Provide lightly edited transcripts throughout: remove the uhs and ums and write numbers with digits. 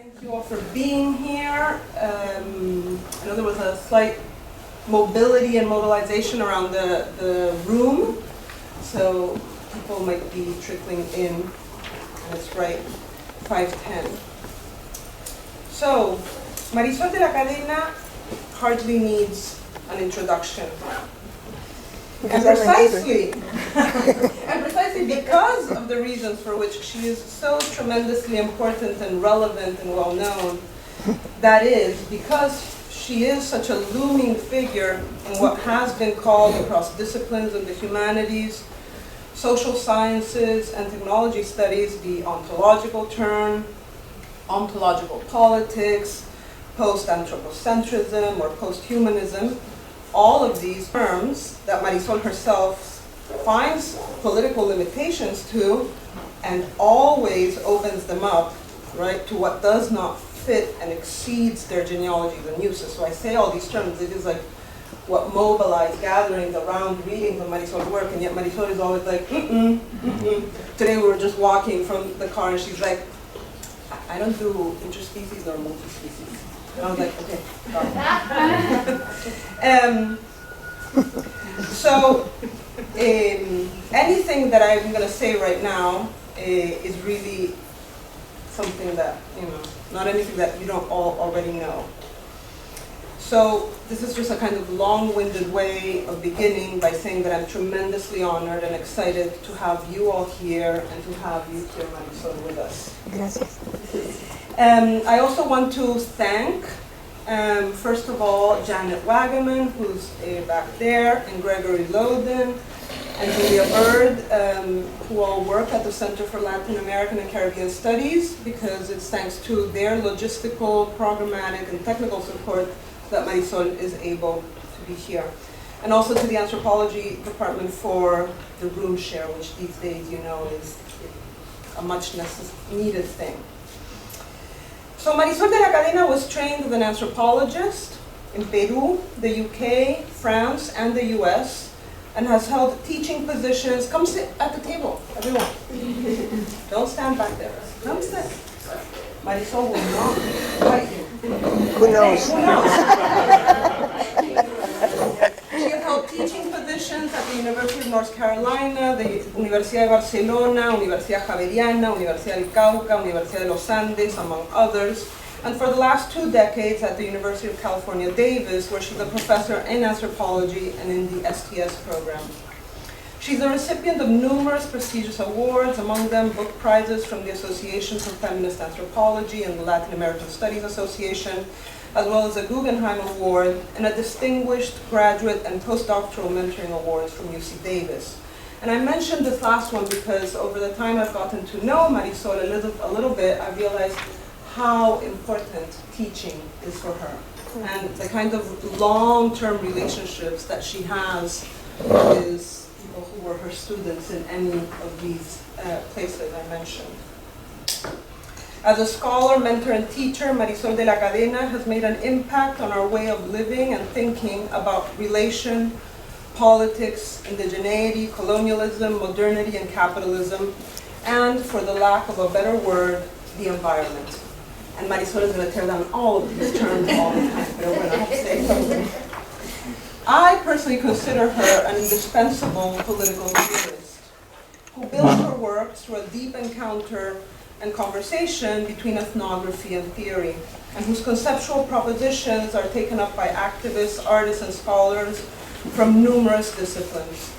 Thank you all for being here. I know there was a slight mobility and mobilization around the room, so people might be trickling in, and it's right, 5:10. So, Marisol de la Cadena hardly needs an introduction. And precisely because of the reasons for which she is so tremendously important and relevant and well known, that is, because she is such a looming figure in what has been called across disciplines in the humanities, social sciences, and technology studies the ontological turn, ontological politics, post-anthropocentrism, or post-humanism. All of these terms that Marisol herself finds political limitations to and always opens them up, right, to what does not fit and exceeds their genealogies and uses. So I say all these terms, it is like what mobilized gatherings around readings of Marisol's work, and yet Marisol is always like, Today we were just walking from the car and she's like, I don't do interspecies or multispecies. And I was like, okay, got it. So anything that I'm going to say right now is really something that, not anything that you don't all already know. So this is just a kind of long-winded way of beginning by saying that I'm tremendously honored and excited to have you all here and to have you here, Marisol, with us. Gracias. I also want to thank, first of all, Janet Wagaman, who's back there, and Gregory Loden, and Julia Bird, who all work at the Center for Latin American and Caribbean Studies, because it's thanks to their logistical, programmatic, and technical support that Marisol is able to be here. And also to the Anthropology Department for the room share, which these days, is a much needed thing. So Marisol de la Cadena was trained as an anthropologist in Peru, the UK, France, and the US, and has held teaching positions. Come sit at the table, everyone. Don't stand back there. Come sit. Marisol will not invite you. Who knows? Who knows? She has held teaching positions at the University of North Carolina, the Universidad de Barcelona, Universidad Javeriana, Universidad del Cauca, Universidad de los Andes, among others, and for the last 2 decades at the University of California, Davis, where she's a professor in anthropology and in the STS program. She's a recipient of numerous prestigious awards, among them book prizes from the Association for Feminist Anthropology and the Latin American Studies Association, as well as a Guggenheim Award and a distinguished graduate and postdoctoral mentoring awards from UC Davis. And I mentioned this last one because over the time I've gotten to know Marisol a little bit, I realized how important teaching is for her and the kind of long-term relationships that she has with people who were her students in any of these places I mentioned. As a scholar, mentor, and teacher, Marisol de la Cadena has made an impact on our way of living and thinking about relation, politics, indigeneity, colonialism, modernity, and capitalism, and, for the lack of a better word, the environment. And Marisol is going to tear down all of these terms all the time, but we're going to have to say something. I personally consider her an indispensable political theorist who built her work through a deep encounter and conversation between ethnography and theory, and whose conceptual propositions are taken up by activists, artists, and scholars from numerous disciplines.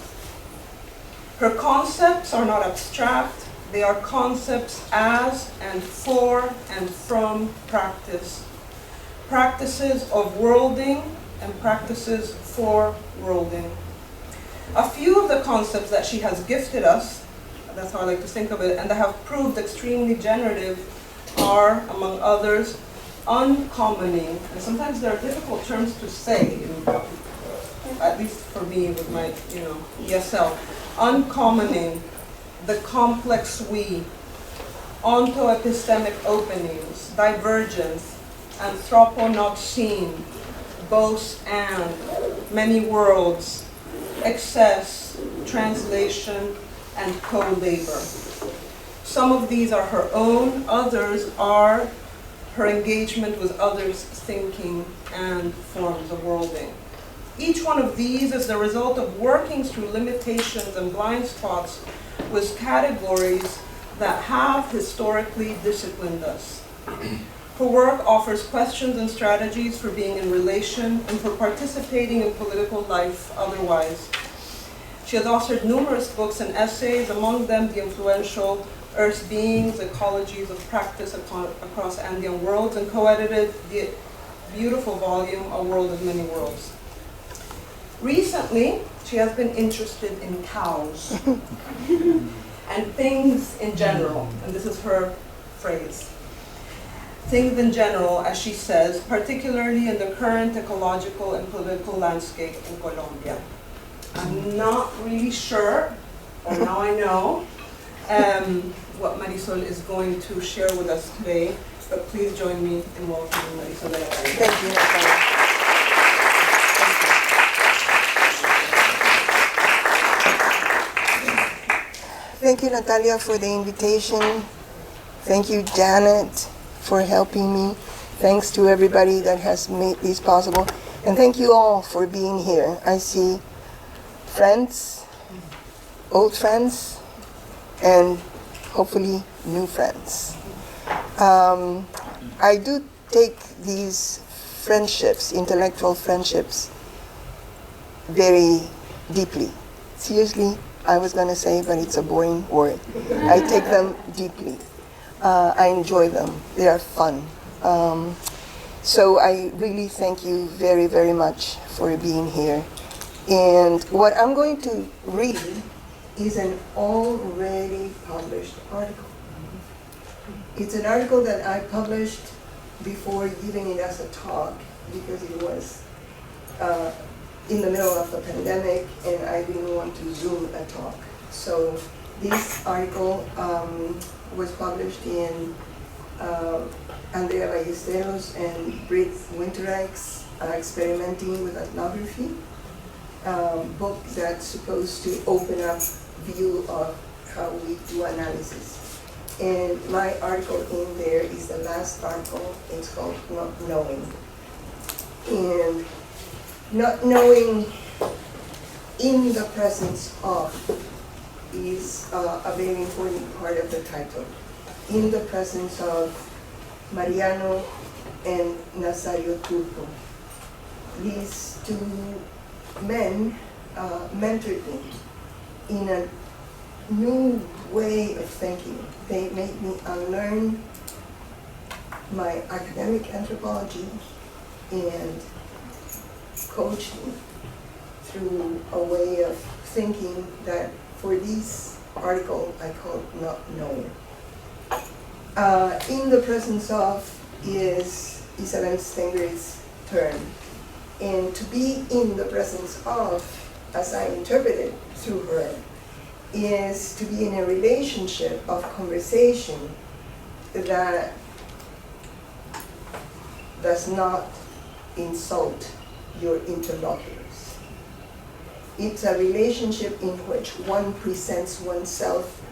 Her concepts are not abstract, they are concepts as and for and from practice. Practices of worlding and practices for worlding. A few of the concepts that she has gifted us, that's how I like to think of it, and that have proved extremely generative are, among others, uncommoning, and sometimes they're difficult terms to say, at least for me with my, ESL, uncommoning, the complex we, onto-epistemic openings, divergence, anthropo not seen, both and, many worlds, excess, translation, and co-labor. Some of these are her own, others are her engagement with others' thinking and forms of worlding. Each one of these is the result of working through limitations and blind spots with categories that have historically disciplined us. Her work offers questions and strategies for being in relation and for participating in political life otherwise. She has authored numerous books and essays, among them the influential Earth's Beings, Ecologies of Practice Across Andean Worlds, and co-edited the beautiful volume, A World of Many Worlds. Recently, she has been interested in cows and things in general, and this is her phrase. Things in general, as she says, particularly in the current ecological and political landscape in Colombia. I'm not really sure, or now I know, what Marisol is going to share with us today, but please join me in welcoming Marisol. Thank you, Natalia. Thank you, Natalia, for the invitation. Thank you, Janet, for helping me. Thanks to everybody that has made this possible. And thank you all for being here. I see friends, old friends, and hopefully new friends. I do take these friendships, intellectual friendships, very deeply. Seriously, I was going to say, but it's a boring word. I take them deeply. I enjoy them. They are fun. So I really thank you very, very much for being here. And what I'm going to read is an already published article. It's an article that I published before giving it as a talk because it was in the middle of the pandemic and I didn't want to Zoom a talk. So this article was published in Andrea Ballesteros and Britt Winterijk's Experimenting with Ethnography book that's supposed to open up view of how we do analysis. And my article in there is the last article. It's called Not Knowing. And not knowing in the presence of is a very important part of the title. In the presence of Mariano and Nazario Turco. These two men mentored me in a new way of thinking. They made me unlearn my academic anthropology and coached me through a way of thinking that for this article I called Not Knowing. In the presence of is Isabel Stenger's term. And to be in the presence of, as I interpret it through her, is to be in a relationship of conversation that does not insult your interlocutors. It's a relationship in which one presents oneself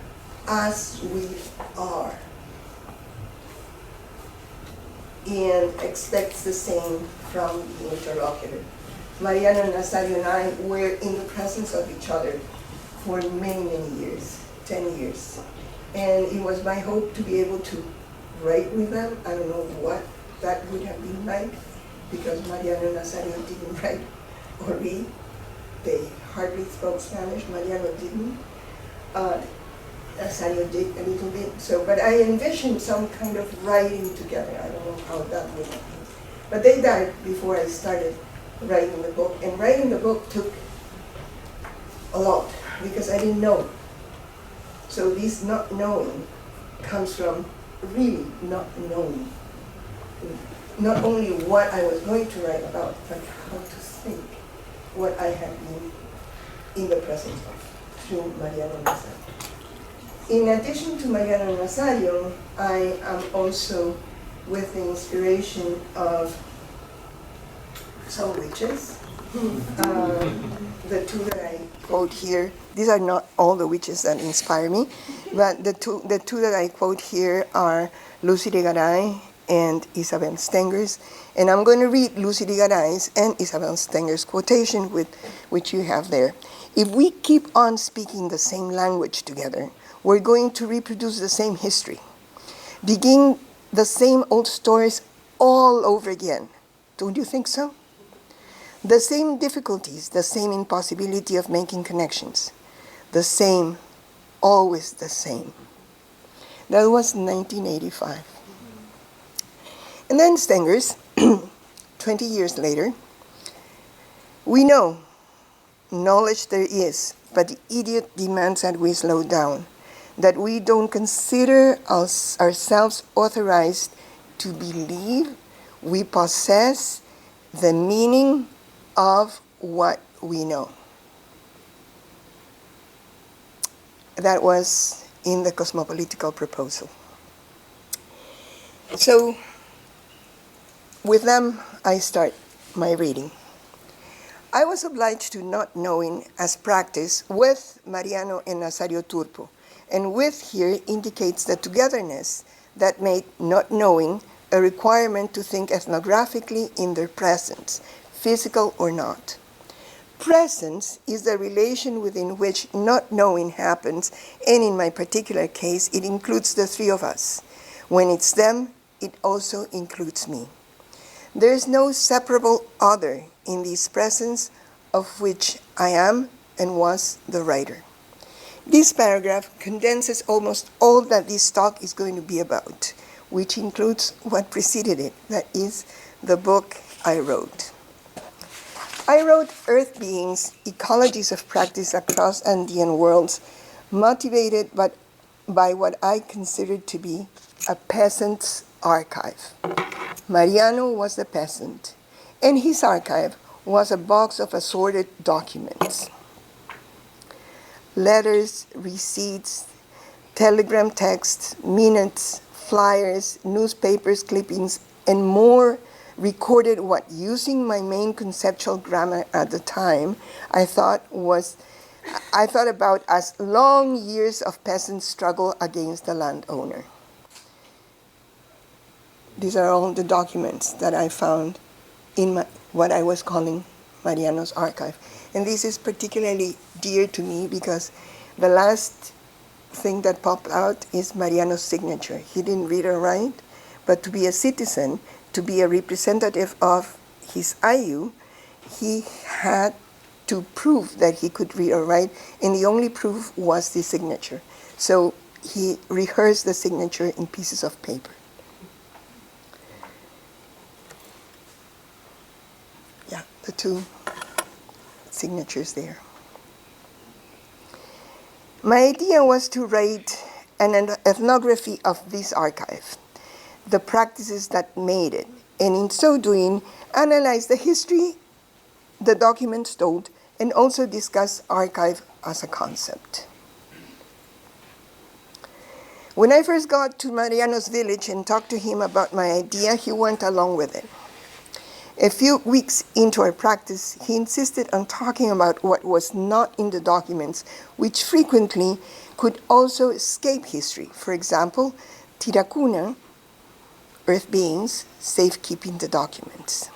as we are and expects the same from the interlocutor. Mariano and Nazario and I were in the presence of each other for many, many years, 10 years. And it was my hope to be able to write with them. I don't know what that would have been like, because Mariano and Nazario didn't write or read. They hardly spoke Spanish. Mariano didn't. Nazario did a little bit. So, but I envisioned some kind of writing together. I don't know how that would happen. But they died before I started writing the book. And writing the book took a lot because I didn't know. So this not knowing comes from really not knowing. Not only what I was going to write about, but how to think what I had been in the presence of through Mariano Nazario. In addition to Mariano Nazario, I am also with the inspiration of some witches. The two that I quote here, these are not all the witches that inspire me, but the two that I quote here are Lucy de Garay and Isabel Stenger's. And I'm going to read Lucy de Garay's and Isabel Stenger's quotation, which you have there. If we keep on speaking the same language together, we're going to reproduce the same history, begin the same old stories all over again. Don't you think so? The same difficulties, the same impossibility of making connections, the same, always the same. That was 1985. And then Stenger's, 20 years later, we know knowledge there is, but the idiot demands that we slow down, that we don't consider ourselves authorized to believe we possess the meaning of what we know. That was in the cosmopolitical proposal. So, with them, I start my reading. I was obliged to not knowing as practice with Mariano and Nazario Turpo, and with here indicates the togetherness that made not knowing a requirement to think ethnographically in their presence, physical or not. Presence is the relation within which not knowing happens, and in my particular case, it includes the three of us. When it's them, it also includes me. There is no separable other in this presence of which I am and was the writer. This paragraph condenses almost all that this talk is going to be about, which includes what preceded it, that is, the book I wrote. I wrote Earth Beings, Ecologies of Practice Across Andean Worlds, motivated by what I considered to be a peasant's archive. Mariano was the peasant, and his archive was a box of assorted documents. Letters, receipts, telegram texts, minutes, flyers, newspapers, clippings, and more recorded what, using my main conceptual grammar at the time, I thought about as long years of peasant struggle against the landowner. These are all the documents that I found in what I was calling Mariano's archive. And this is particularly dear to me because the last thing that popped out is Mariano's signature. He didn't read or write, but to be a citizen, to be a representative of his IU, he had to prove that he could read or write, and the only proof was the signature. So he rehearsed the signature in pieces of paper. Yeah, the two signatures there. My idea was to write an ethnography of this archive, the practices that made it, and in so doing, analyze the history the documents told, and also discuss archive as a concept. When I first got to Mariano's village and talked to him about my idea, he went along with it. A few weeks into our practice, he insisted on talking about what was not in the documents, which frequently could also escape history. For example, Tirakuna, Earth Beings, safekeeping the documents.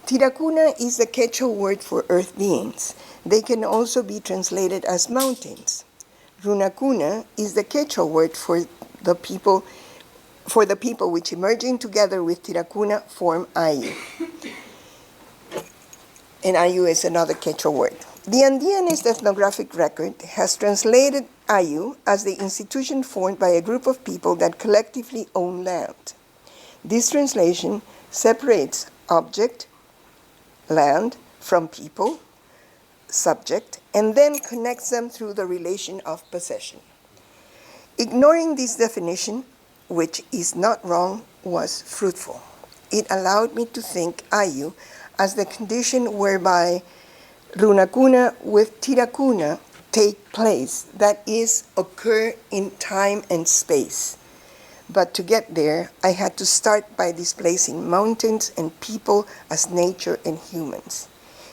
Tirakuna is the Quechua word for earth beings. They can also be translated as mountains. Runakuna is the Quechua word for the people which, emerging together with Tirakuna, form Ayu. And Ayu is another Quechua word. The Andeanist ethnographic record has translated Ayu as the institution formed by a group of people that collectively own land. This translation separates object, land, from people, subject, and then connects them through the relation of possession. Ignoring this definition, which is not wrong, was fruitful. It allowed me to think Ayu as the condition whereby Runakuna with Tirakuna take place, that is, occur in time and space. But to get there, I had to start by displacing mountains and people as nature and humans,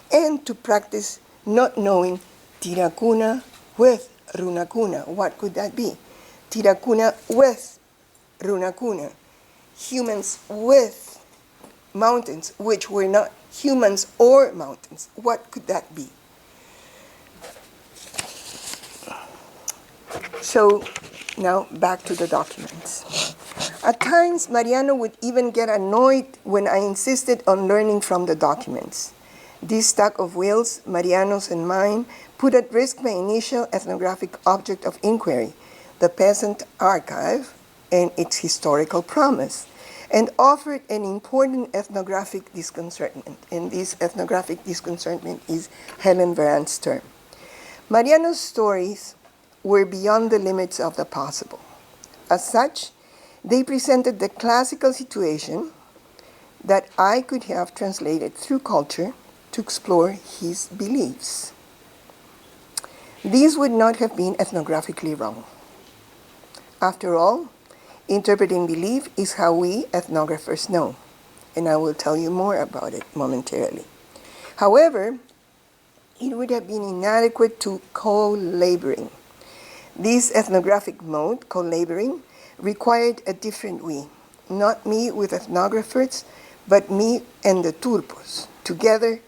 and to practice not knowing Tirakuna with Runakuna. What could that be? Tirakuna with Runakuna. humans with mountains, which were not humans or mountains. What could that be? So now back to the documents. At times, Mariano would even get annoyed when I insisted on learning from the documents. This stack of wills, Mariano's and mine, put at risk my initial ethnographic object of inquiry, the peasant archive and its historical promise, and offered an important ethnographic disconcernment. And this ethnographic disconcernment is Helen Varand's term. Mariano's stories were beyond the limits of the possible. As such, they presented the classical situation that I could have translated through culture to explore his beliefs. These would not have been ethnographically wrong. After all, interpreting belief is how we ethnographers know, and I will tell you more about it momentarily. However, it would have been inadequate to co-laboring. This ethnographic mode, co-laboring, required a different we, not me with ethnographers, but me and the turpos, together.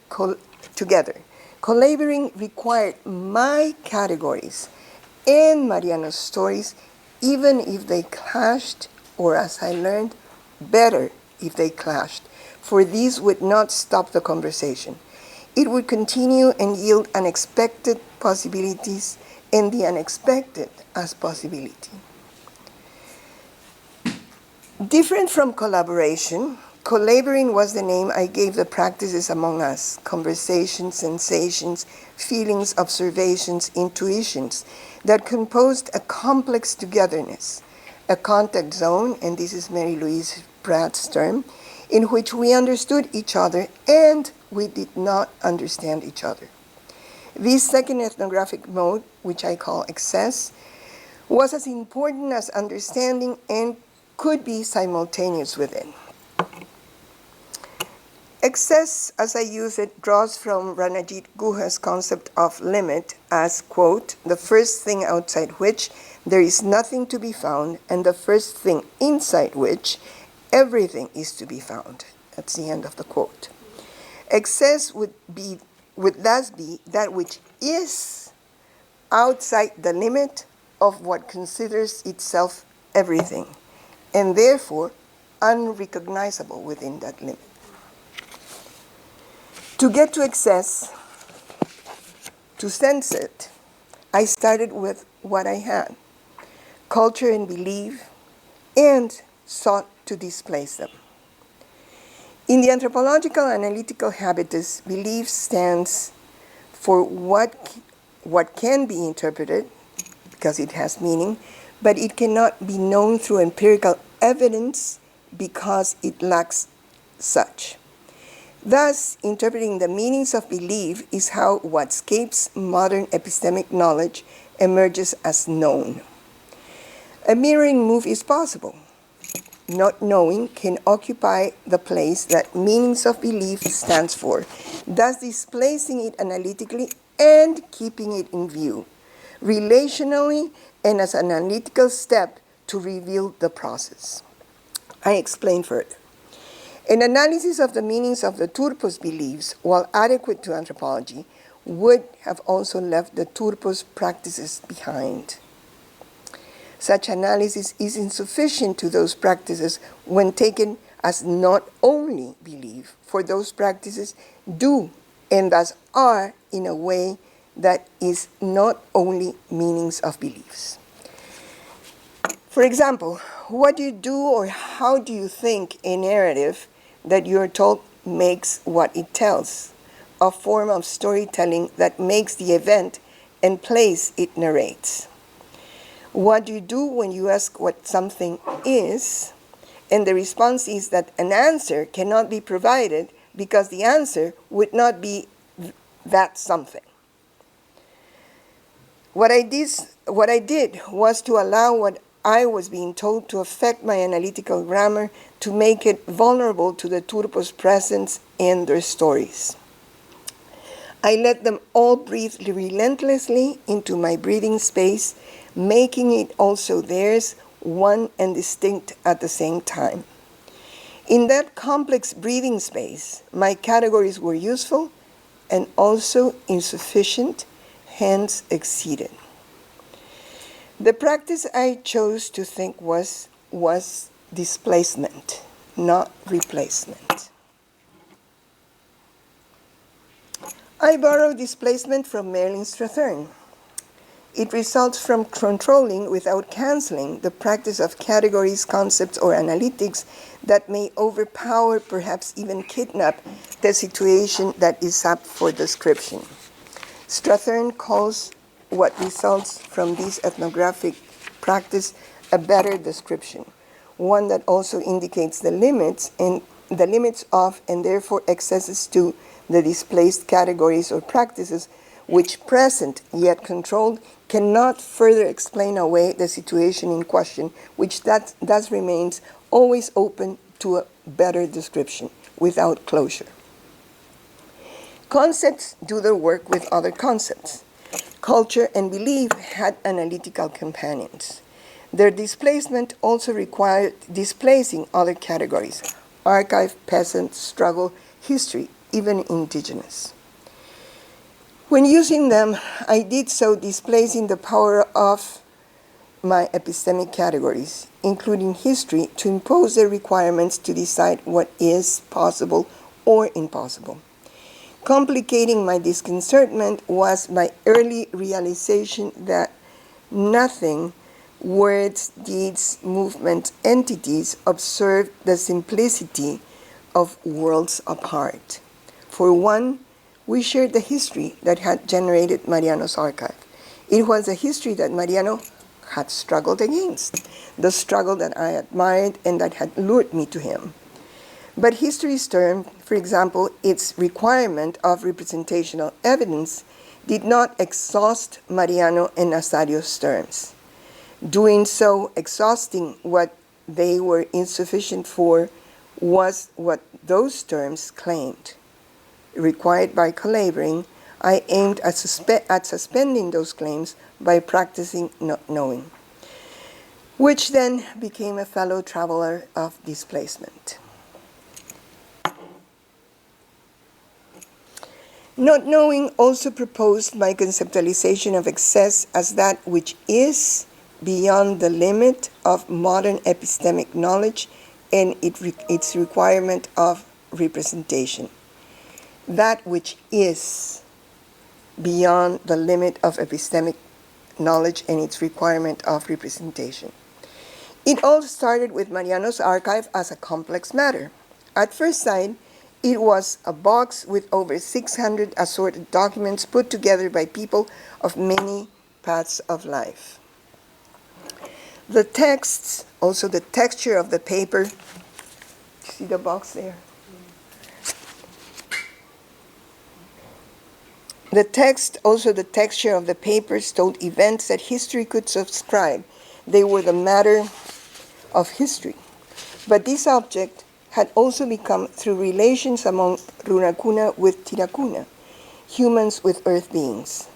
Collaborating required my categories and Mariano's stories, even if they clashed, or as I learned, better if they clashed, for these would not stop the conversation. It would continue and yield unexpected possibilities, and the unexpected as possibility. Different from collaboration, collaborating was the name I gave the practices among us: conversations, sensations, feelings, observations, intuitions that composed a complex togetherness, a contact zone, and this is Mary Louise Pratt's term, in which we understood each other and we did not understand each other. This second ethnographic mode, which I call excess, was as important as understanding and could be simultaneous with it. Excess, as I use it, draws from Ranajit Guha's concept of limit as, quote, the first thing outside which there is nothing to be found, and the first thing inside which everything is to be found. That's the end of the quote. Excess would thus be that which is outside the limit of what considers itself everything, and therefore unrecognizable within that limit. To get to excess, to sense it, I started with what I had, culture and belief, and sought to displace them. In the anthropological analytical habitus, belief stands for what can be interpreted, because it has meaning, but it cannot be known through empirical evidence because it lacks such. Thus, interpreting the meanings of belief is how what escapes modern epistemic knowledge emerges as known. A mirroring move is possible. Not knowing can occupy the place that meanings of belief stands for, thus displacing it analytically and keeping it in view, relationally and as an analytical step to reveal the process. I explain further. An analysis of the meanings of the turpos' beliefs, while adequate to anthropology, would have also left the turpos' practices behind. Such analysis is insufficient to those practices when taken as not only belief, for those practices do and thus are in a way that is not only meanings of beliefs. For example, what do you do or how do you think a narrative that you're told makes what it tells, a form of storytelling that makes the event and place it narrates? What do you do when you ask what something is, and the response is that an answer cannot be provided because the answer would not be that something? What I did was to allow what I was being told to affect my analytical grammar, to make it vulnerable to the turpos' presence and their stories. I let them all breathe relentlessly into my breathing space, making it also theirs, one and distinct at the same time. In that complex breathing space, my categories were useful and also insufficient, hence exceeded. The practice I chose to think was displacement, not replacement. I borrow displacement from Merlin Strathern. It results from controlling without canceling the practice of categories, concepts, or analytics that may overpower, perhaps even kidnap, the situation that is up for description. Strathern calls what results from this ethnographic practice a better description, one that also indicates the limits of and therefore accesses to the displaced categories or practices which, present yet controlled, cannot further explain away the situation in question, which thus remains always open to a better description without closure. Concepts do their work with other concepts. Culture and belief had analytical companions. Their displacement also required displacing other categories: archive, peasant, struggle, history, even indigenous. When using them, I did so displacing the power of my epistemic categories, including history, to impose their requirements to decide what is possible or impossible. Complicating my disconcertment was my early realization that nothing, words, deeds, movements, entities, observed the simplicity of worlds apart. For one, we shared the history that had generated Mariano's archive. It was a history that Mariano had struggled against, the struggle that I admired and that had lured me to him. But history's term, for example, its requirement of representational evidence, did not exhaust Mariano and Nazario's terms. Doing so, exhausting what they were insufficient for, was what those terms claimed. Required by Collabing, I aimed at suspending those claims by practicing not knowing, which then became a fellow traveler of displacement. Not knowing also proposed my conceptualization of excess as that which is beyond the limit of modern epistemic knowledge and its requirement of representation. That which is beyond the limit of epistemic knowledge and its requirement of representation. It all started with Mariano's archive as a complex matter. At first sight, it was a box with over 600 assorted documents put together by people of many paths of life. The texts, also the texture of the paper, see the box there? The text, also the texture of the papers, told events that history could subscribe. They were the matter of history. But this object had also become through relations among Runacuna with Tiracuna, humans with earth beings.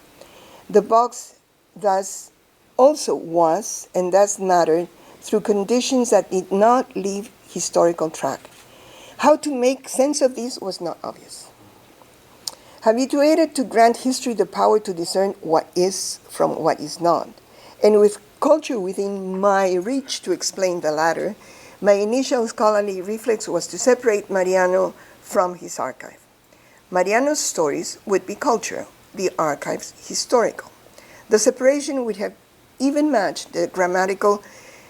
The box thus also was, and thus mattered, through conditions that did not leave historical track. How to make sense of this was not obvious. Habituated to grant history the power to discern what is from what is not, and with culture within my reach to explain the latter, my initial scholarly reflex was to separate Mariano from his archive. Mariano's stories would be cultural, the archives historical. The separation would have even matched the grammatical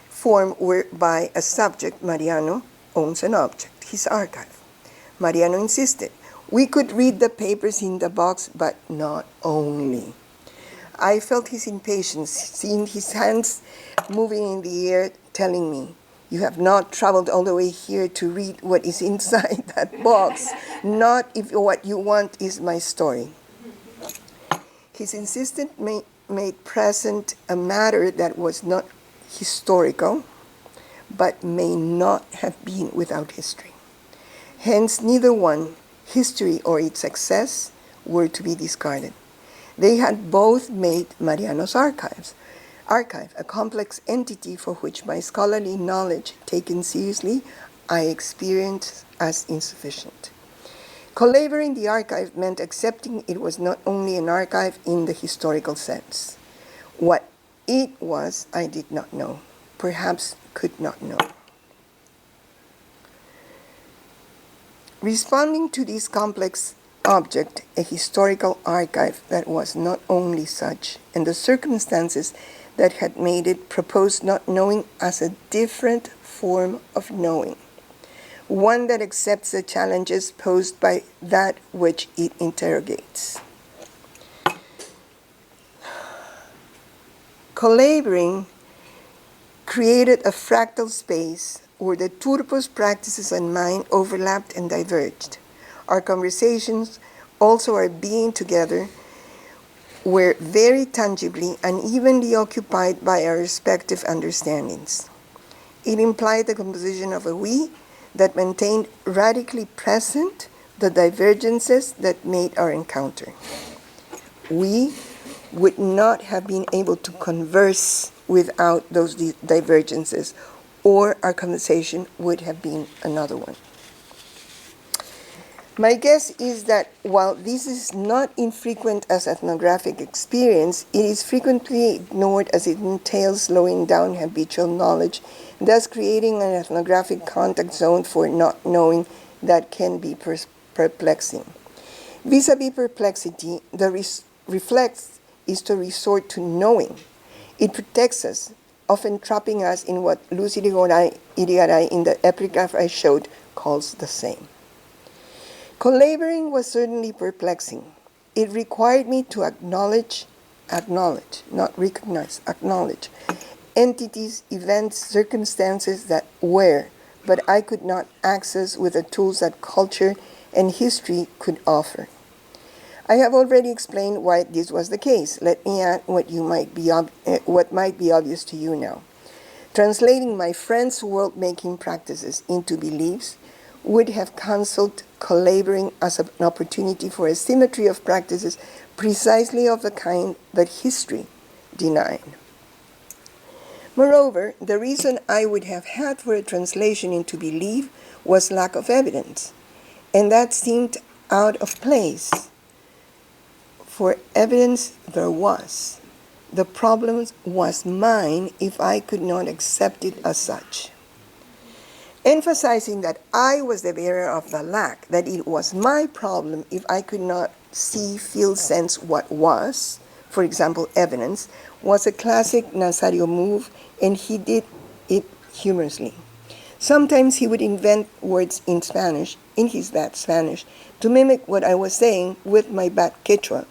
form whereby a subject, Mariano, owns an object, his archive. Mariano insisted, we could read the papers in the box, but not only. I felt his impatience, seeing his hands moving in the air, telling me, you have not traveled all the way here to read what is inside that box, not if what you want is my story. His insistence made present a matter that was not historical, but may not have been without history. Hence, neither one, history or its excess, were to be discarded. They had both made Mariano's archive, a complex entity for which my scholarly knowledge, taken seriously, I experienced as insufficient. Collaborating the archive meant accepting it was not only an archive in the historical sense. What it was, I did not know, perhaps could not know. Responding to this complex object, a historical archive that was not only such, and the circumstances that had made it proposed not knowing as a different form of knowing, one that accepts the challenges posed by that which it interrogates. Collabing created a fractal space where the turpo's practices and mine overlapped and diverged. Our conversations, also our being together, were very tangibly and evenly occupied by our respective understandings. It implied the composition of a we that maintained radically present the divergences that made our encounter. We would not have been able to converse without those divergences, or our conversation would have been another one. My guess is that while this is not infrequent as ethnographic experience, it is frequently ignored as it entails slowing down habitual knowledge, thus creating an ethnographic contact zone for not knowing that can be perplexing. Vis-a-vis perplexity, the reflex is to resort to knowing. It protects us, often trapping us in what Lucy Irigaray in the epigraph I showed calls the same. Collaborating was certainly perplexing. It required me to acknowledge, not recognize, acknowledge, entities, events, circumstances that were, but I could not access with the tools that culture and history could offer. I have already explained why this was the case. Let me add what might be obvious to you now. Translating my friends' world-making practices into beliefs would have counseled collaborating as an opportunity for a symmetry of practices precisely of the kind that history denied. Moreover, the reason I would have had for a translation into belief was lack of evidence, and that seemed out of place. For evidence there was. The problem was mine if I could not accept it as such. Emphasizing that I was the bearer of the lack, that it was my problem if I could not see, feel, sense what was, for example, evidence, was a classic Nazario move, and he did it humorously. Sometimes he would invent words in Spanish, in his bad Spanish, to mimic what I was saying with my bad Quechua.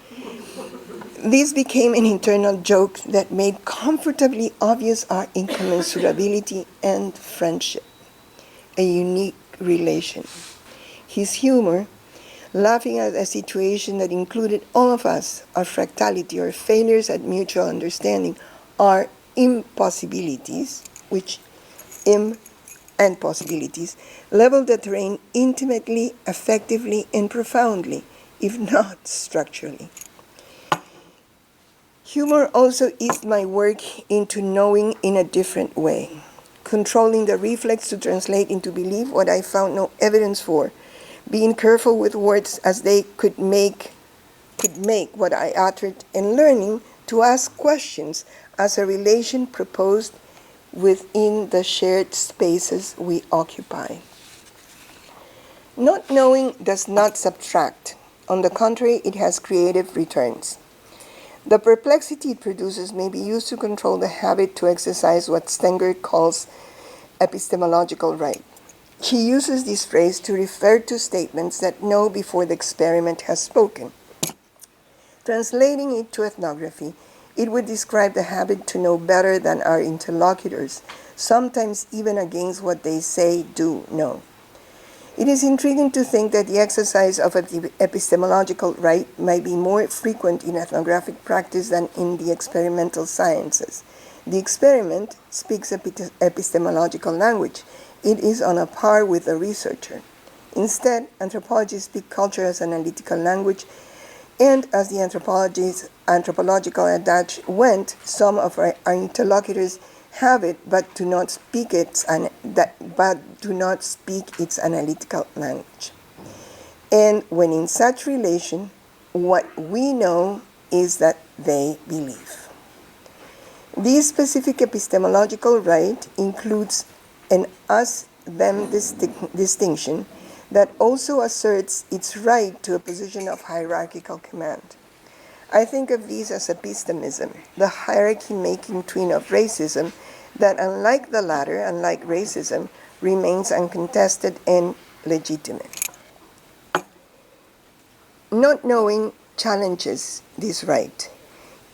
This became an internal joke that made comfortably obvious our incommensurability and friendship, a unique relation. His humor, laughing at a situation that included all of us, our fractality, our failures at mutual understanding, our impossibilities, and possibilities, leveled the terrain intimately, effectively, and profoundly, if not structurally. Humor also eased my work into knowing in a different way, controlling the reflex to translate into belief what I found no evidence for, being careful with words as they could make what I uttered, and learning to ask questions as a relation proposed within the shared spaces we occupy. Not knowing does not subtract. On the contrary, it has creative returns. The perplexity it produces may be used to control the habit to exercise what Stenger calls epistemological right. He uses this phrase to refer to statements that know before the experiment has spoken. Translating it to ethnography, it would describe the habit to know better than our interlocutors, sometimes even against what they say do know. It is intriguing to think that the exercise of epistemological right might be more frequent in ethnographic practice than in the experimental sciences. The experiment speaks epistemological language. It is on a par with the researcher. Instead, anthropologists speak culture as analytical language, and as the anthropological adage went, some of our interlocutors have it, but do not speak its analytical language. And when in such relation, what we know is that they believe. This specific epistemological right includes an us-them distinction that also asserts its right to a position of hierarchical command. I think of these as epistemism, the hierarchy-making twin of racism that, unlike the latter, unlike racism, remains uncontested and legitimate. Not knowing challenges this right.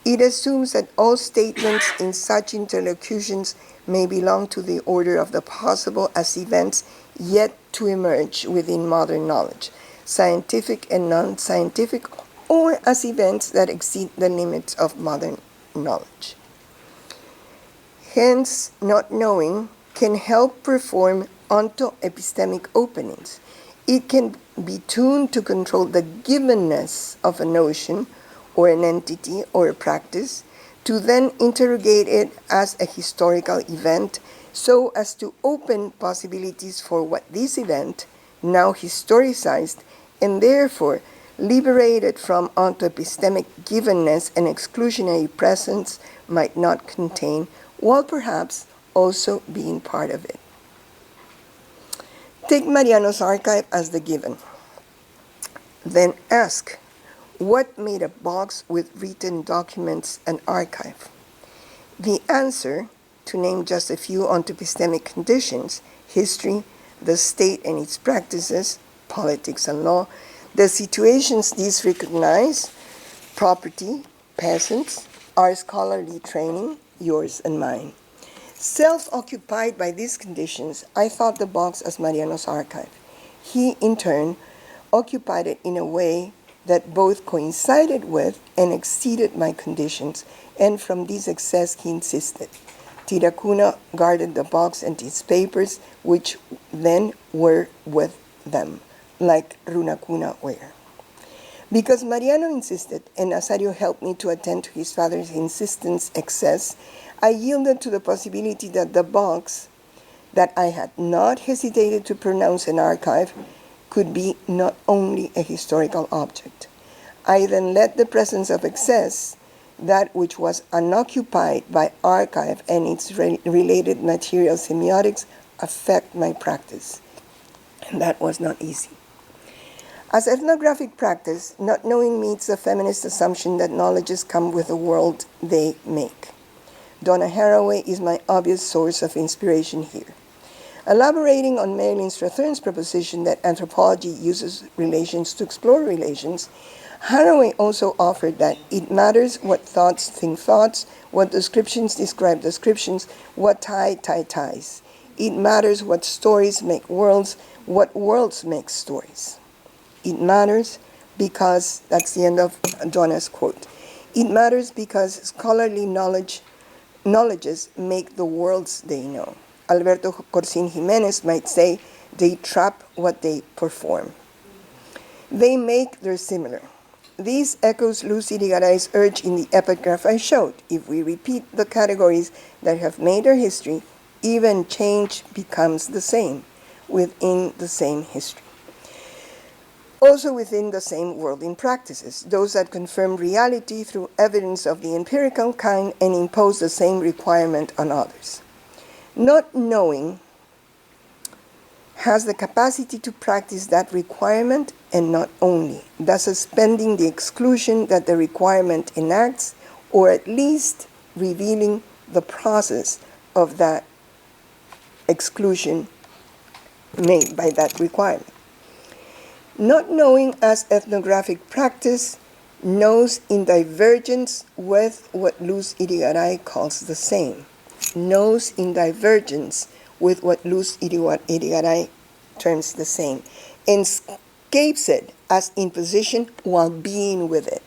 It assumes that all statements in such interlocutions may belong to the order of the possible as events yet to emerge within modern knowledge, scientific and non-scientific, or as events that exceed the limits of modern knowledge. Hence, not knowing can help perform onto-epistemic openings. It can be tuned to control the givenness of a notion or an entity or a practice, to then interrogate it as a historical event so as to open possibilities for what this event, now historicized and therefore liberated from onto-epistemic givenness and exclusionary presence, might not contain, while perhaps also being part of it. Take Mariano's archive as the given. Then ask, what made a box with written documents an archive? The answer, to name just a few onto-epistemic conditions, history, the state and its practices, politics and law, the situations these recognize, property, peasants, our scholarly training, yours and mine. Self-occupied by these conditions, I thought the box as Mariano's archive. He, in turn, occupied it in a way that both coincided with and exceeded my conditions, and from this excess he insisted. Tirakuna guarded the box and its papers, which then were with them, like Runakuna were. Because Mariano insisted, and Nazario helped me to attend to his father's insistence excess, I yielded to the possibility that the box, that I had not hesitated to pronounce an archive, could be not only a historical object. I then let the presence of excess, that which was unoccupied by archive and its related material semiotics, affect my practice. And that was not easy. As ethnographic practice, not knowing meets the feminist assumption that knowledges come with the world they make. Donna Haraway is my obvious source of inspiration here. Elaborating on Marilyn Strathern's proposition that anthropology uses relations to explore relations, Haraway also offered that it matters what thoughts think thoughts, what descriptions describe descriptions, what ties. It matters what stories make worlds, what worlds make stories. It matters because, that's the end of Donna's quote, it matters because scholarly knowledges make the worlds they know. Alberto Corsin Jimenez might say, they trap what they perform. They make their similar. This echoes Luz Irigaray's urge in the epigraph I showed. If we repeat the categories that have made our history, even change becomes the same within the same history. Also within the same worldling practices, those that confirm reality through evidence of the empirical kind and impose the same requirement on others. Not knowing has the capacity to practice that requirement and not only, thus suspending the exclusion that the requirement enacts, or at least revealing the process of that exclusion made by that requirement. Not knowing as ethnographic practice knows in divergence with what Luz Irigaray calls the same, knows in divergence with what Luz Irigaray terms the same, and escapes it as imposition while being with it.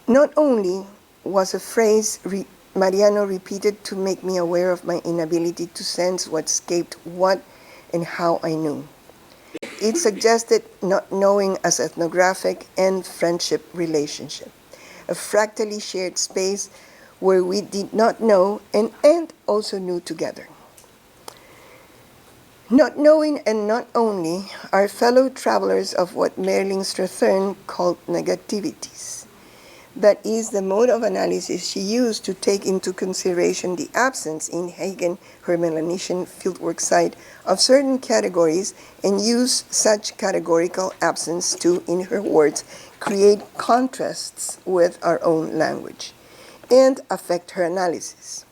Not only was a phrase Mariano repeated to make me aware of my inability to sense what escaped what and how I knew. it suggested not knowing as ethnographic and friendship relationship, a fractally shared space where we did not know and also knew together. Not knowing and not only are fellow travelers of what Merlin-Strathern called negativities. That is the mode of analysis she used to take into consideration the absence in Hagen, her Melanesian fieldwork site, of certain categories and use such categorical absence to, in her words, create contrasts with our own language and affect her analysis.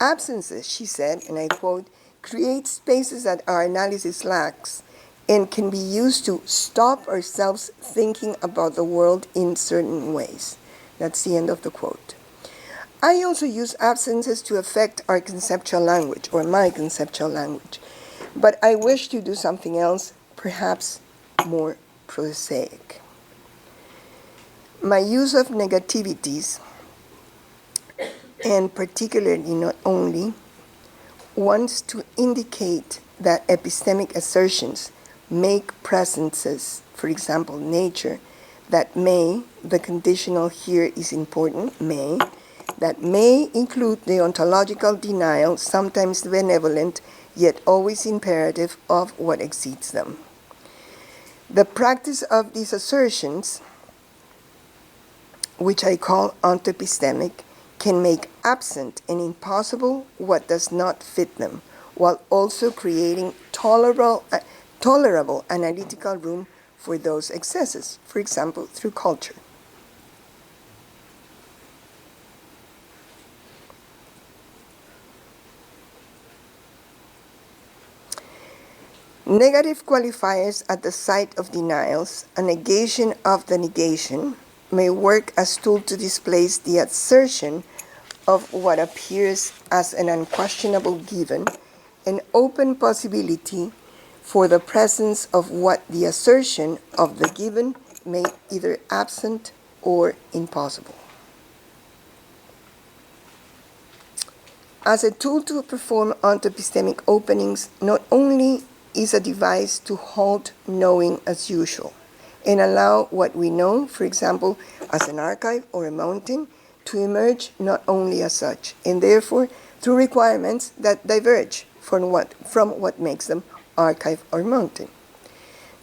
Absences, she said, and I quote, create spaces that our analysis lacks and can be used to stop ourselves thinking about the world in certain ways. That's the end of the quote. I also use absences to affect our conceptual language, or my conceptual language. But I wish to do something else, perhaps more prosaic. My use of negativities, and particularly not only, wants to indicate that epistemic assertions make presences, for example, nature, that may, the conditional here is important, may, that may include the ontological denial, sometimes benevolent, yet always imperative of what exceeds them. The practice of these assertions, which I call ontopistemic, can make absent and impossible what does not fit them, while also creating tolerable analytical room for those excesses, for example, through culture. Negative qualifiers at the site of denials, a negation of the negation, may work as tool to displace the assertion of what appears as an unquestionable given, an open possibility for the presence of what the assertion of the given made either absent or impossible. As a tool to perform ontopistemic openings, not only is a device to halt knowing as usual and allow what we know, for example, as an archive or a mountain, to emerge not only as such, and therefore through requirements that diverge from what makes them archive or mountain.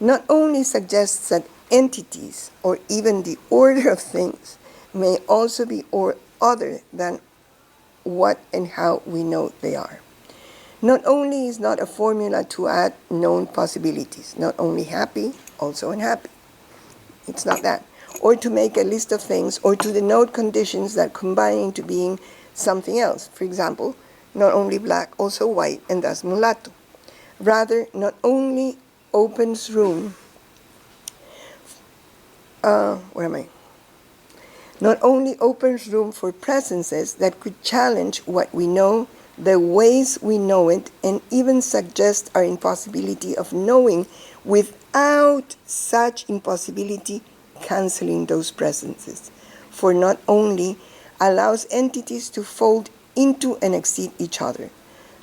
Not only suggests that entities or even the order of things may also be other than what and how we know they are. Not only is not a formula to add known possibilities, not only happy, also unhappy. It's not that. Or to make a list of things, or to denote conditions that combine into being something else. For example, not only black, also white, and thus mulatto. Rather, not only opens room, not only opens room for presences that could challenge what we know, the ways we know it, and even suggest our impossibility of knowing without such impossibility canceling those presences. For not only allows entities to fold into and exceed each other,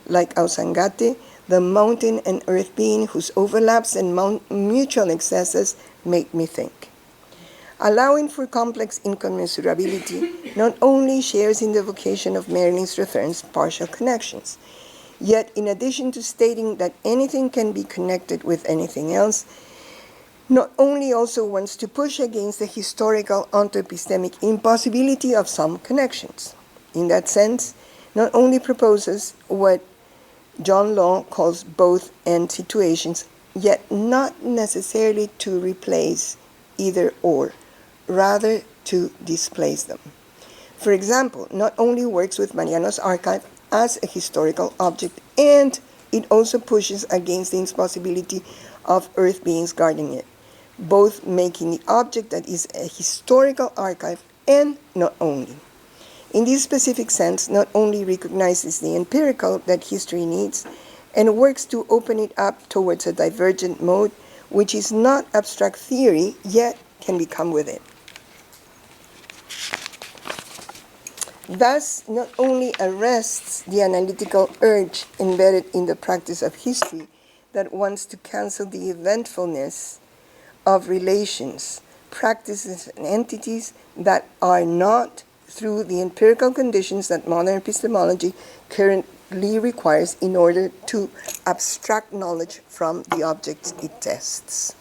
like Ausangate, the mountain and earth being whose overlaps and mutual excesses make me think. Allowing for complex incommensurability not only shares in the vocation of Merlin-Strathern's partial connections, yet in addition to stating that anything can be connected with anything else, not only also wants to push against the historical ontopistemic impossibility of some connections. In that sense, not only proposes what John Law calls both and situations, yet not necessarily to replace either or, rather to displace them. For example, not only works with Mariano's archive as a historical object, and it also pushes against the impossibility of earth beings guarding it, both making the object that is a historical archive and not only. In this specific sense, not only recognizes the empirical that history needs and works to open it up towards a divergent mode, which is not abstract theory, yet can become with it. Thus, not only arrests the analytical urge embedded in the practice of history that wants to cancel the eventfulness of relations, practices, and entities that are not through the empirical conditions that modern epistemology currently requires in order to abstract knowledge from the objects it tests.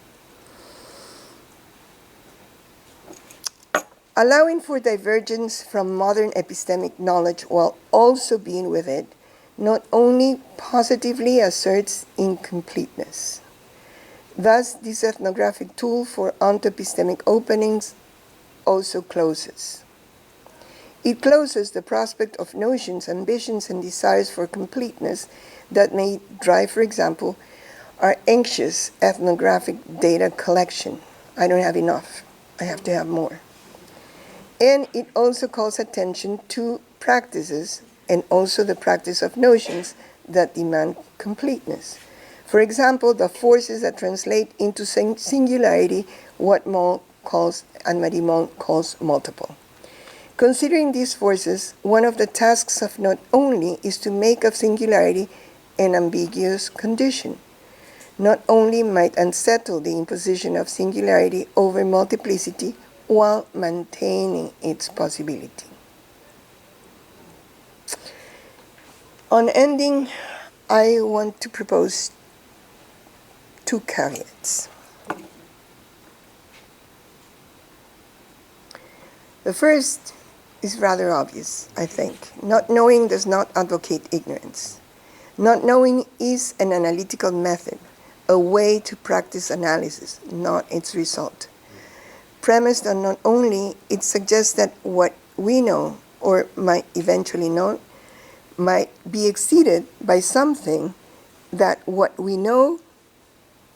Allowing for divergence from modern epistemic knowledge while also being with it not only positively asserts incompleteness. Thus, this ethnographic tool for onto-epistemic openings also closes. It closes the prospect of notions, ambitions, and desires for completeness that may drive, for example, our anxious ethnographic data collection. I don't have enough. I have to have more. And it also calls attention to practices and also the practice of notions that demand completeness. For example, the forces that translate into singularity what Moll calls, Anne-Marie Moll calls multiple. Considering these forces, one of the tasks of not only is to make of singularity an ambiguous condition. Not only might unsettle the imposition of singularity over multiplicity while maintaining its possibility. On ending, I want to propose two caveats. The first is rather obvious, I think. Not knowing does not advocate ignorance. Not knowing is an analytical method, a way to practice analysis, not its result. Premised on not only, it suggests that what we know or might eventually know might be exceeded by something that what we know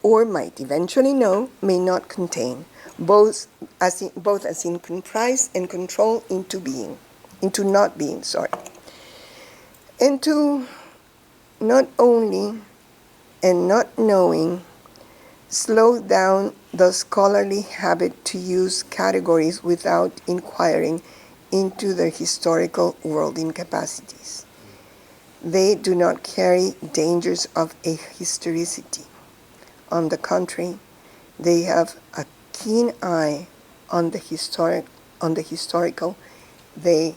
or might eventually know may not contain, both as in comprise and control into not being. And to not only and not knowing slow down the scholarly habit to use categories without inquiring into their historical world incapacities. They do not carry dangers of ahistoricity. On the contrary, they have a keen eye on the historical they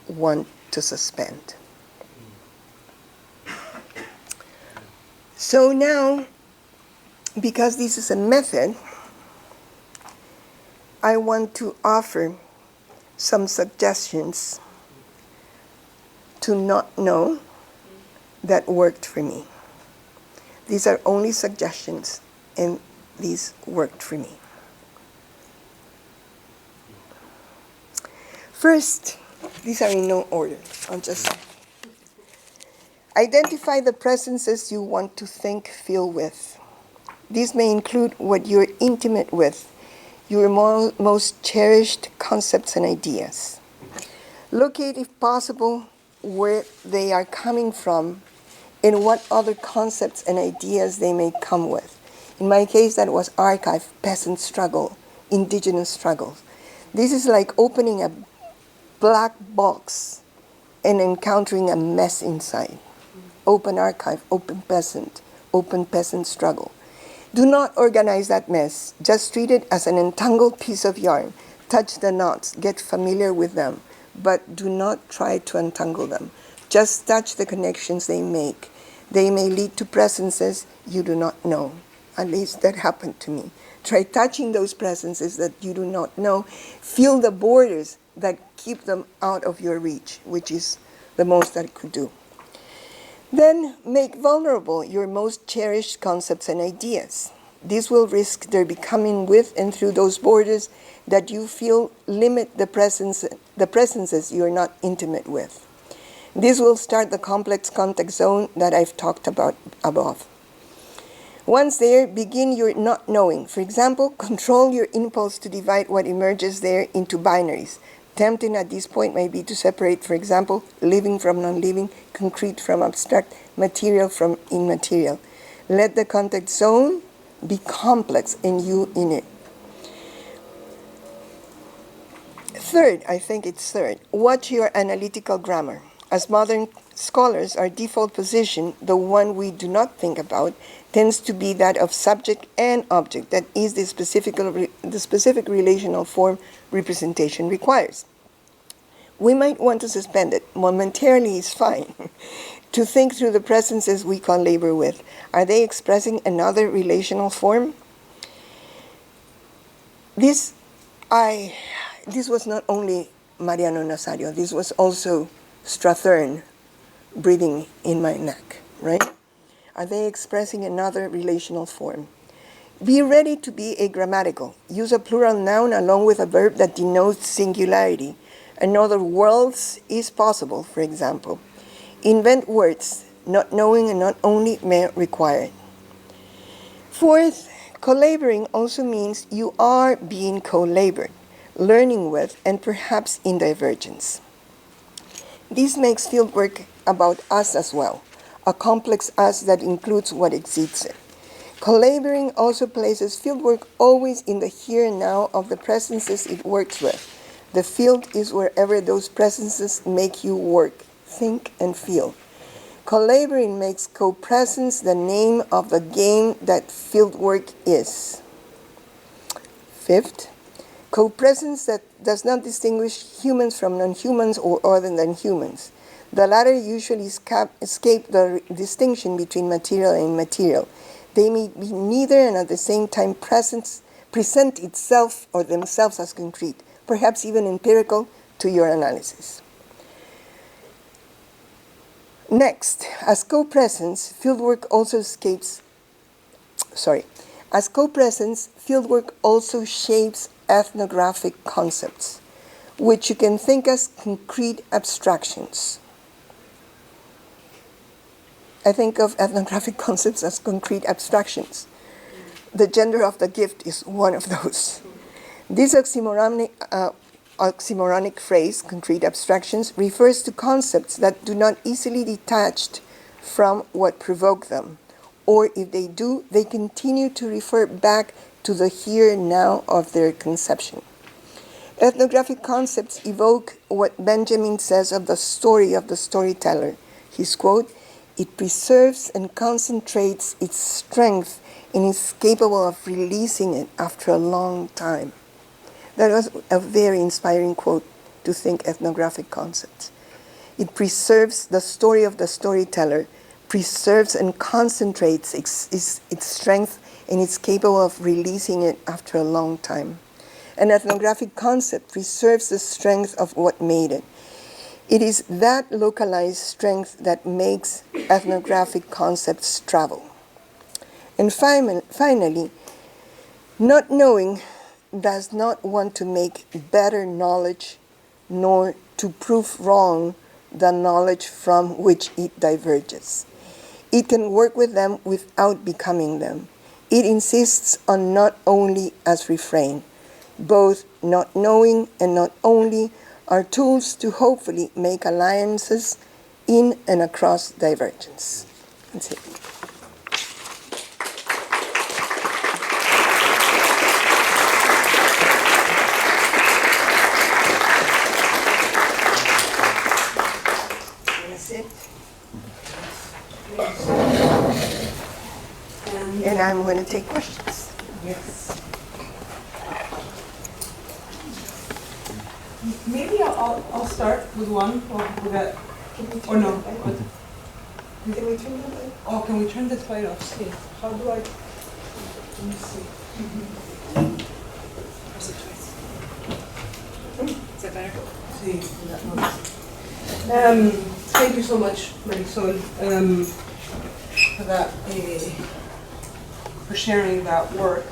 want to suspend. So now, because this is a method, I want to offer some suggestions to not know that worked for me. These are only suggestions, and these worked for me. First, these are in no order. I'll just identify the presences you want to think, feel with. These may include what you're intimate with, your most cherished concepts and ideas. Locate, if possible, where they are coming from and what other concepts and ideas they may come with. In my case, that was archive, peasant struggle, indigenous struggles. This is like opening a black box and encountering a mess inside. Open archive, open peasant struggle. Do not organize that mess. Just treat it as an entangled piece of yarn. Touch the knots, get familiar with them, but do not try to untangle them. Just touch the connections they make. They may lead to presences you do not know. At least that happened to me. Try touching those presences that you do not know. Feel the borders that keep them out of your reach, which is the most I could do. Then make vulnerable your most cherished concepts and ideas. This will risk their becoming with and through those borders that you feel limit the presences you are not intimate with. This will start the complex context zone that I've talked about above. Once there, begin your not knowing. For example, control your impulse to divide what emerges there into binaries. Tempting at this point may be to separate, for example, living from non-living, concrete from abstract, material from immaterial. Let the context zone be complex and you in it. Third, watch your analytical grammar. As modern scholars, our default position, the one we do not think about, tends to be that of subject and object, that is the specific relational form representation requires. We might want to suspend it. Momentarily is fine. To think through the presences we collabor with. Are they expressing another relational form? This was not only Mariano Nazario, this was also Strathern breathing in my neck, right? Are they expressing another relational form? Be ready to be agrammatical. Use a plural noun along with a verb that denotes singularity. Another worlds is possible, for example. Invent words, not knowing and not only may require. Fourth, collaborating also means you are being collabored, learning with, and perhaps in divergence. This makes fieldwork about us as well, a complex us that includes what exceeds it. Collaborating also places fieldwork always in the here and now of the presences it works with. The field is wherever those presences make you work, think, and feel. Collaborating makes co-presence the name of the game that fieldwork is. Fifth, co-presence that does not distinguish humans from non-humans or other than humans. The latter usually escape the distinction between material and immaterial. They may be neither and at the same time present itself or themselves as concrete, perhaps even empirical to your analysis. Next, as co-presence, fieldwork also shapes ethnographic concepts, which you can think as concrete abstractions. I think of ethnographic concepts as concrete abstractions. The gender of the gift is one of those. This oxymoronic phrase, concrete abstractions, refers to concepts that do not easily detach from what provoked them, or if they do, they continue to refer back to the here and now of their conception. Ethnographic concepts evoke what Benjamin says of the story of the storyteller. His quote, "It preserves and concentrates its strength and is capable of releasing it after a long time." That was a very inspiring quote to think ethnographic concepts. It preserves the story of the storyteller, preserves and concentrates its strength, and is capable of releasing it after a long time. An ethnographic concept preserves the strength of what made it. It is that localized strength that makes ethnographic concepts travel. And finally, not knowing does not want to make better knowledge nor to prove wrong the knowledge from which it diverges. It can work with them without becoming them. It insists on not only as refrain. Both not knowing and not only are tools to hopefully make alliances in and across divergence. That's it. And I'm going to take questions. Yes. Maybe I'll start with one, or no. Can we turn the light? Oh, can we turn this light off? See, how do I? Let me see. Where's the choice? Is that better? See, thank you so much, Marisol, for that, for sharing that work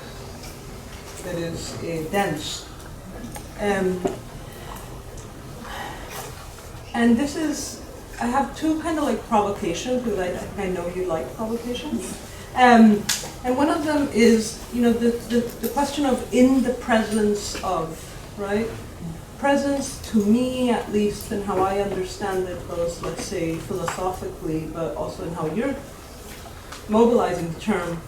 that is dense. And this is, I have two kind of like provocations, because I know you like provocations. And one of them is, the question of in the presence of, right? Presence, to me at least, and how I understand it, both, let's say, philosophically, but also in how you're mobilizing the term,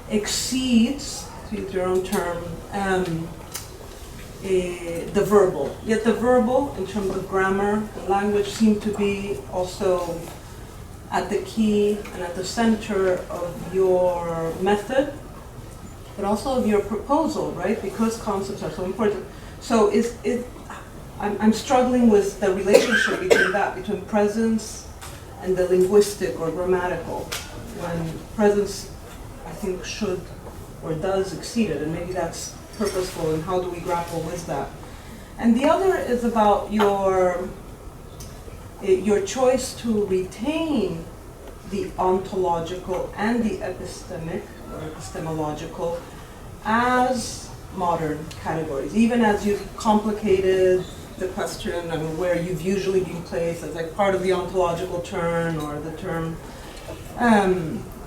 exceeds, to use your own term, the verbal. Yet the verbal, in terms of grammar and language, seem to be also at the key and at the center of your method, but also of your proposal, right? Because concepts are so important. So I'm struggling with the relationship between that, between presence and the linguistic or grammatical, when presence, I think, should or does exceed it, and maybe that's purposeful, and how do we grapple with that? And the other is about your choice to retain the ontological and the epistemic or epistemological as modern categories, even as you've complicated the question and where you've usually been placed as like part of the ontological turn or the term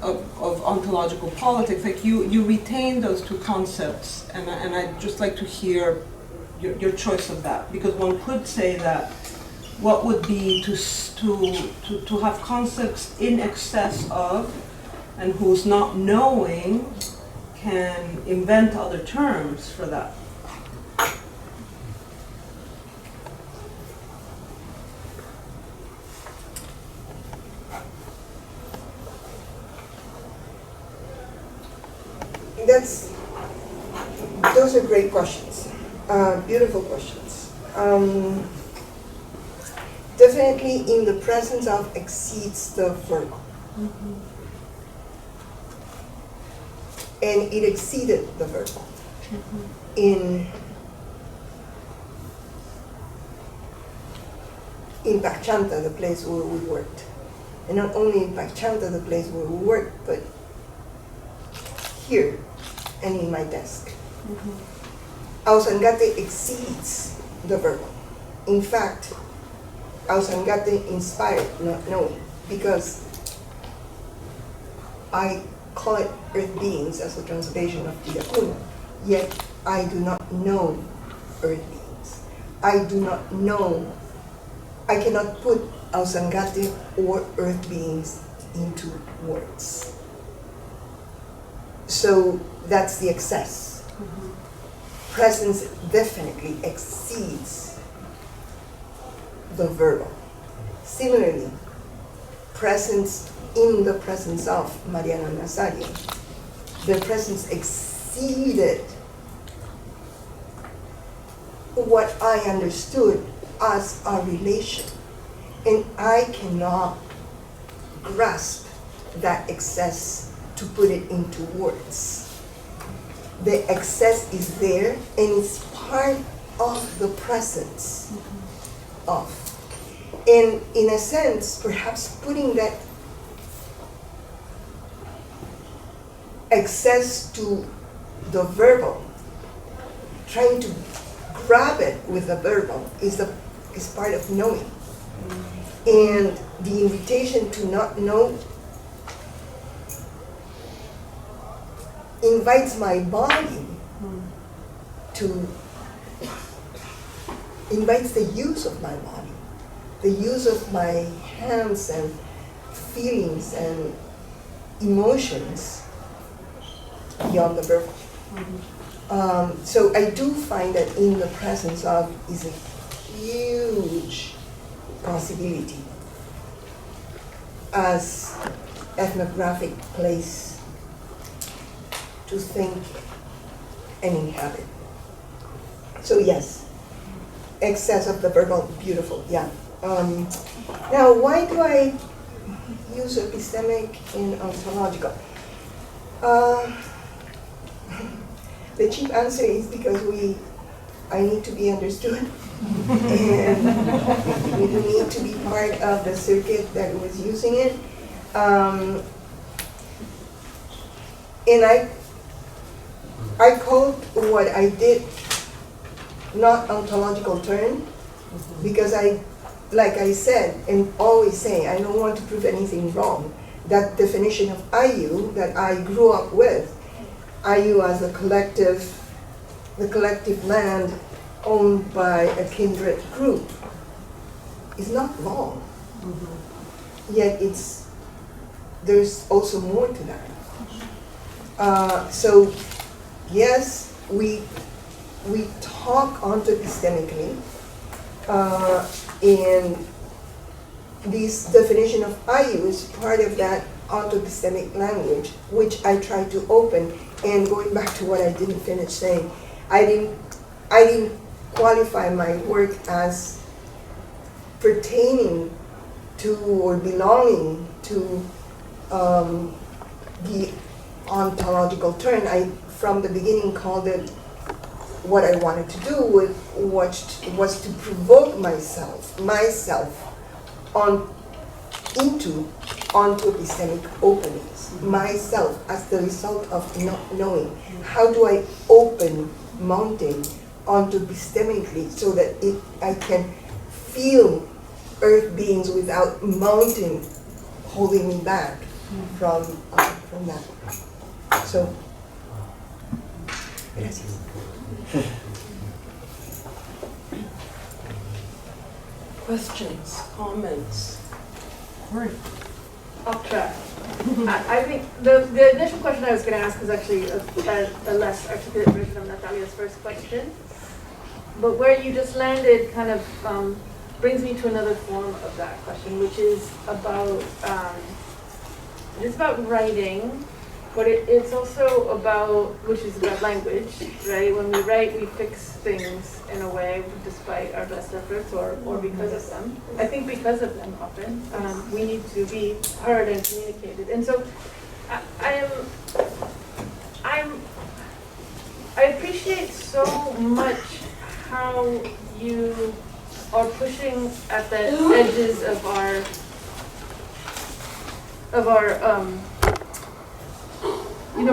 of ontological politics. Like you retain those two concepts, and I'd just like to hear your choice of that, because one could say that what would be to have concepts in excess of, and who's not knowing can invent other terms for that. Those are great questions, beautiful questions. Definitely in the presence of exceeds the verbal. Mm-hmm. And it exceeded the verbal. Mm-hmm. In Pachanta, the place where we worked. And not only in Pachanta, the place where we worked, but here and in my desk. Mm-hmm. Ausangate exceeds the verbal. In fact, Ausangate inspired not knowing, because I call it earth beings as a translation of Tiakuna, yet I do not know earth beings. I do not know, I cannot put Ausangate or earth beings into words. So that's the excess. Mm-hmm. Presence definitely exceeds the verbal. Similarly, presence in the presence of Mariana Nazario, the presence exceeded what I understood as a relation. And I cannot grasp that excess to put it into words. The excess is there, and it's part of the presence of. And in a sense, perhaps putting that access to the verbal, trying to grab it with the verbal is part of knowing. And the invitation to not know invites my body to, invites the use of my body, the use of my hands and feelings and emotions beyond the verbal. So I do find that in the presence of is a huge possibility as ethnographic place to think and inhabit. So yes, excess of the verbal, beautiful, yeah. Now, why do I use epistemic and ontological? The cheap answer is because I need to be understood, and we need to be part of the circuit that was using it. And I called what I did not ontological turn, because like I said, and always say, I don't want to prove anything wrong. That definition of IU that I grew up with, IU as the collective land owned by a kindred group, is not wrong. Yet there's also more to that. So yes, we talk onto epistemically, and this definition of ayu is part of that onto-epistemic language, which I try to open. And going back to what I didn't finish saying, I didn't qualify my work as pertaining to or belonging to the ontological turn. I, from the beginning, called it what I wanted to do was to provoke myself onto epistemic openings, myself as the result of not knowing. How do I open mountain onto epistemically so that I can feel earth beings without mountain holding me back from that. So, gracias. Questions, comments? Great. Off track. I think the initial question I was going to ask was actually a less articulate version of Natalia's first question. But where you just landed kind of brings me to another form of that question, which is about writing, but it's also about, which is about language, right? When we write, we fix things in a way despite our best efforts or because of them. I think because of them often. We need to be heard and communicated. And so I appreciate so much how you are pushing at the edges of our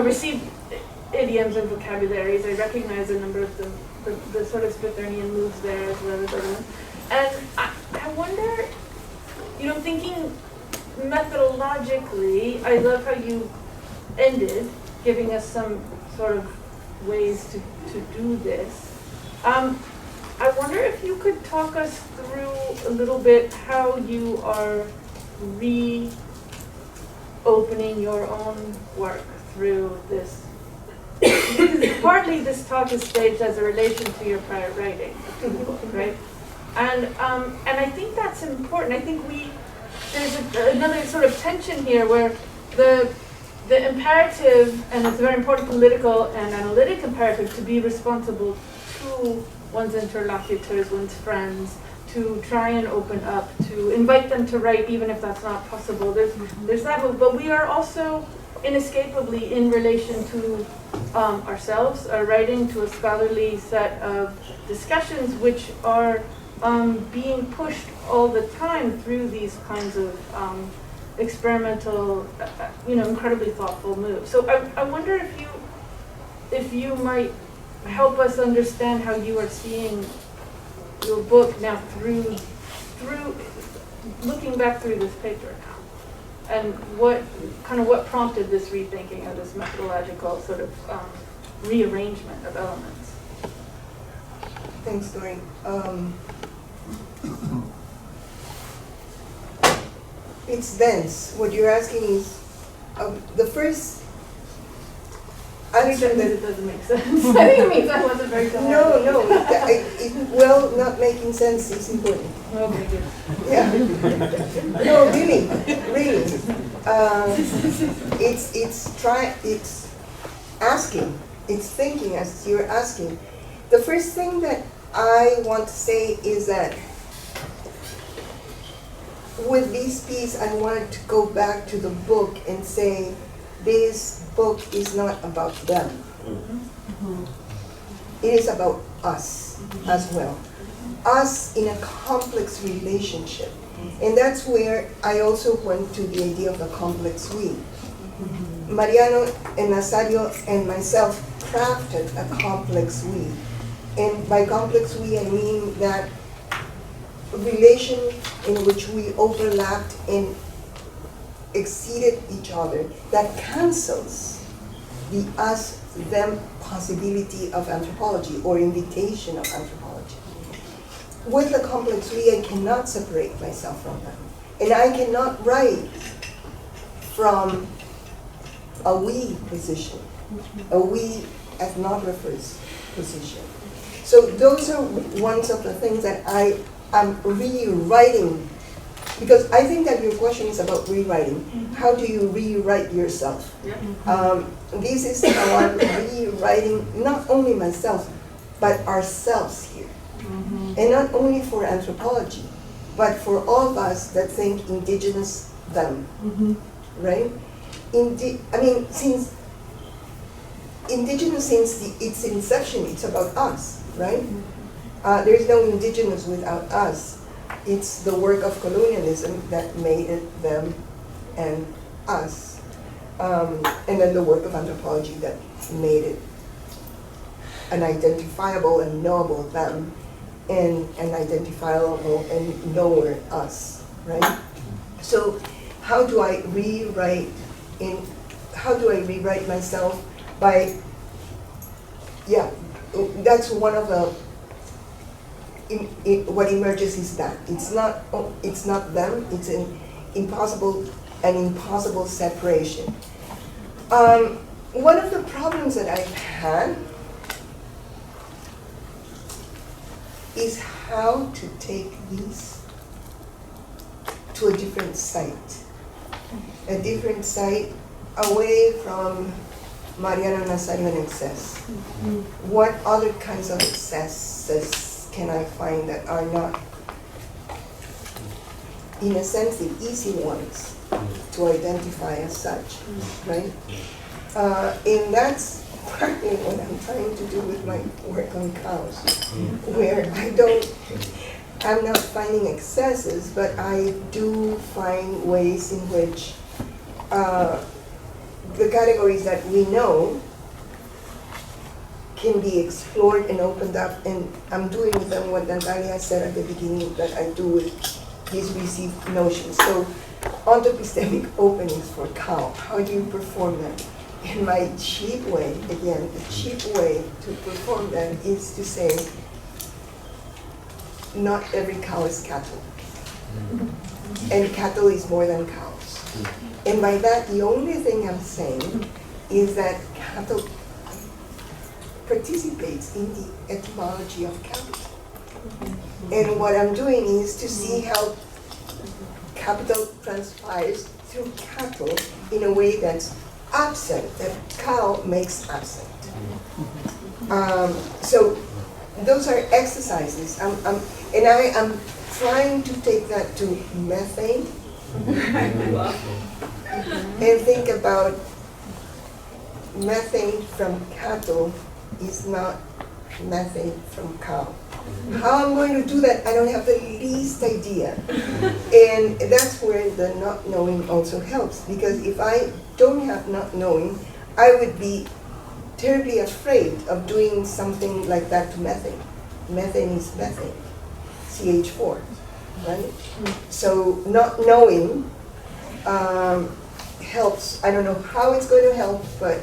received idioms and vocabularies. I recognize a number of the sort of Spithernian moves there as well as other ones. And I wonder, thinking methodologically, I love how you ended, giving us some sort of ways to do this. I wonder if you could talk us through a little bit how you are reopening your own work through this. Because partly this talk is staged as a relation to your prior writing, right? And I think that's important. I think there's another sort of tension here where the imperative, and it's a very important political and analytic imperative to be responsible to one's interlocutors, one's friends, to try and open up, to invite them to write even if that's not possible. There's that move, but we are also inescapably in relation to ourselves, our writing, to a scholarly set of discussions which are being pushed all the time through these kinds of experimental, incredibly thoughtful moves. So I wonder if you might help us understand how you are seeing your book now through looking back through this paper now, and what prompted this rethinking of this methodological sort of rearrangement of elements. Thanks, Doreen. It's dense. What you're asking is the first. It doesn't make sense. I think it means I wasn't very clear. No. Not making sense is important. Okay, good. Yeah. No, really. It's asking. It's thinking as you're asking. The first thing that I want to say is that with this piece, I wanted to go back to the book and say, this book is not about them. Mm-hmm. It is about us as well. Us in a complex relationship. And that's where I also went to the idea of the complex we. Mariano and Nazario and myself crafted a complex we. And by complex we, I mean that relation in which we overlapped and exceeded each other, that cancels the us-them possibility of anthropology or invitation of anthropology. With the complex we, I cannot separate myself from them. And I cannot write from a we position, a we ethnographers position. So those are ones of the things that I am rewriting because I think that your question is about rewriting. How do you rewrite yourself? This is how I'm rewriting not only myself, but ourselves here. And not only for anthropology, but for all of us that think indigenous them, right? Since indigenous, since its inception, it's about us, right? There's no indigenous without us. It's the work of colonialism that made it them and us. And then the work of anthropology that made it an identifiable and knowable them and an identifiable and knower us, right? So how do I rewrite myself by, that's one of the, what emerges is that it's not them, it's an impossible separation. One of the problems that I've had is how to take these to a different site away from Mariano Nazario and excess. What other kinds of excesses can I find that are not, in a sense, the easy ones to identify as such, right? And that's partly what I'm trying to do with my work on cows, where I'm not finding excesses, but I do find ways in which the categories that we know can be explored and opened up, and I'm doing with them what Natalia said at the beginning that I do with these received notions. So, ontopistemic openings for cow, how do you perform them? And my cheap way, again, the cheap way to perform them is to say, not every cow is cattle. And cattle is more than cows. And by that, the only thing I'm saying is that cattle participates in the etymology of capital. And what I'm doing is to see how capital transpires through cattle in a way that's absent, that cow makes absent. So those are exercises. I'm trying to take that to methane and think about methane from cattle is not methane from cow. How I'm going to do that, I don't have the least idea. And that's where the not knowing also helps, because if I don't have not knowing, I would be terribly afraid of doing something like that to methane. Methane is methane, CH4, right? So not knowing helps. I don't know how it's going to help, but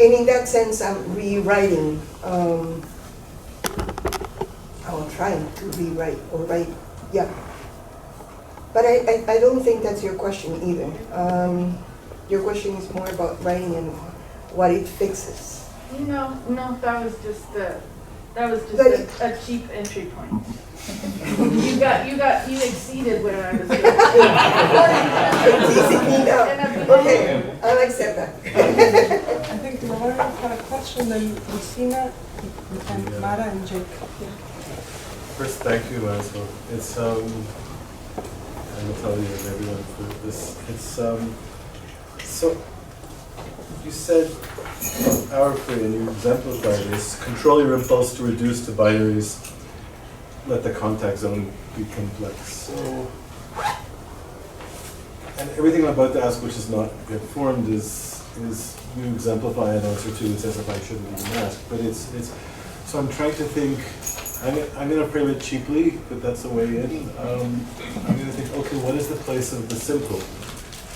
and in that sense, I'm rewriting. I'm trying to rewrite or write, yeah. But I don't think that's your question either. Your question is more about writing and what it fixes. No, that was just a cheap entry point. You exceeded where I was going. Okay, I'll accept that. I think Laura had a question, then Lucina, and Mara and Jake. Yeah. First, thank you, Marisol. It's I will tell you and everyone for this. It's so you said powerfully, and you exemplified this: control your impulse to reduce to binaries. Let the contact zone be complex. So, and everything I'm about to ask, which is not yet formed, is you exemplify an answer to. It's as if I shouldn't even ask, but it's. So I'm trying to think. I'm going to frame it cheaply, but that's the way in. I'm going to think, okay, what is the place of the simple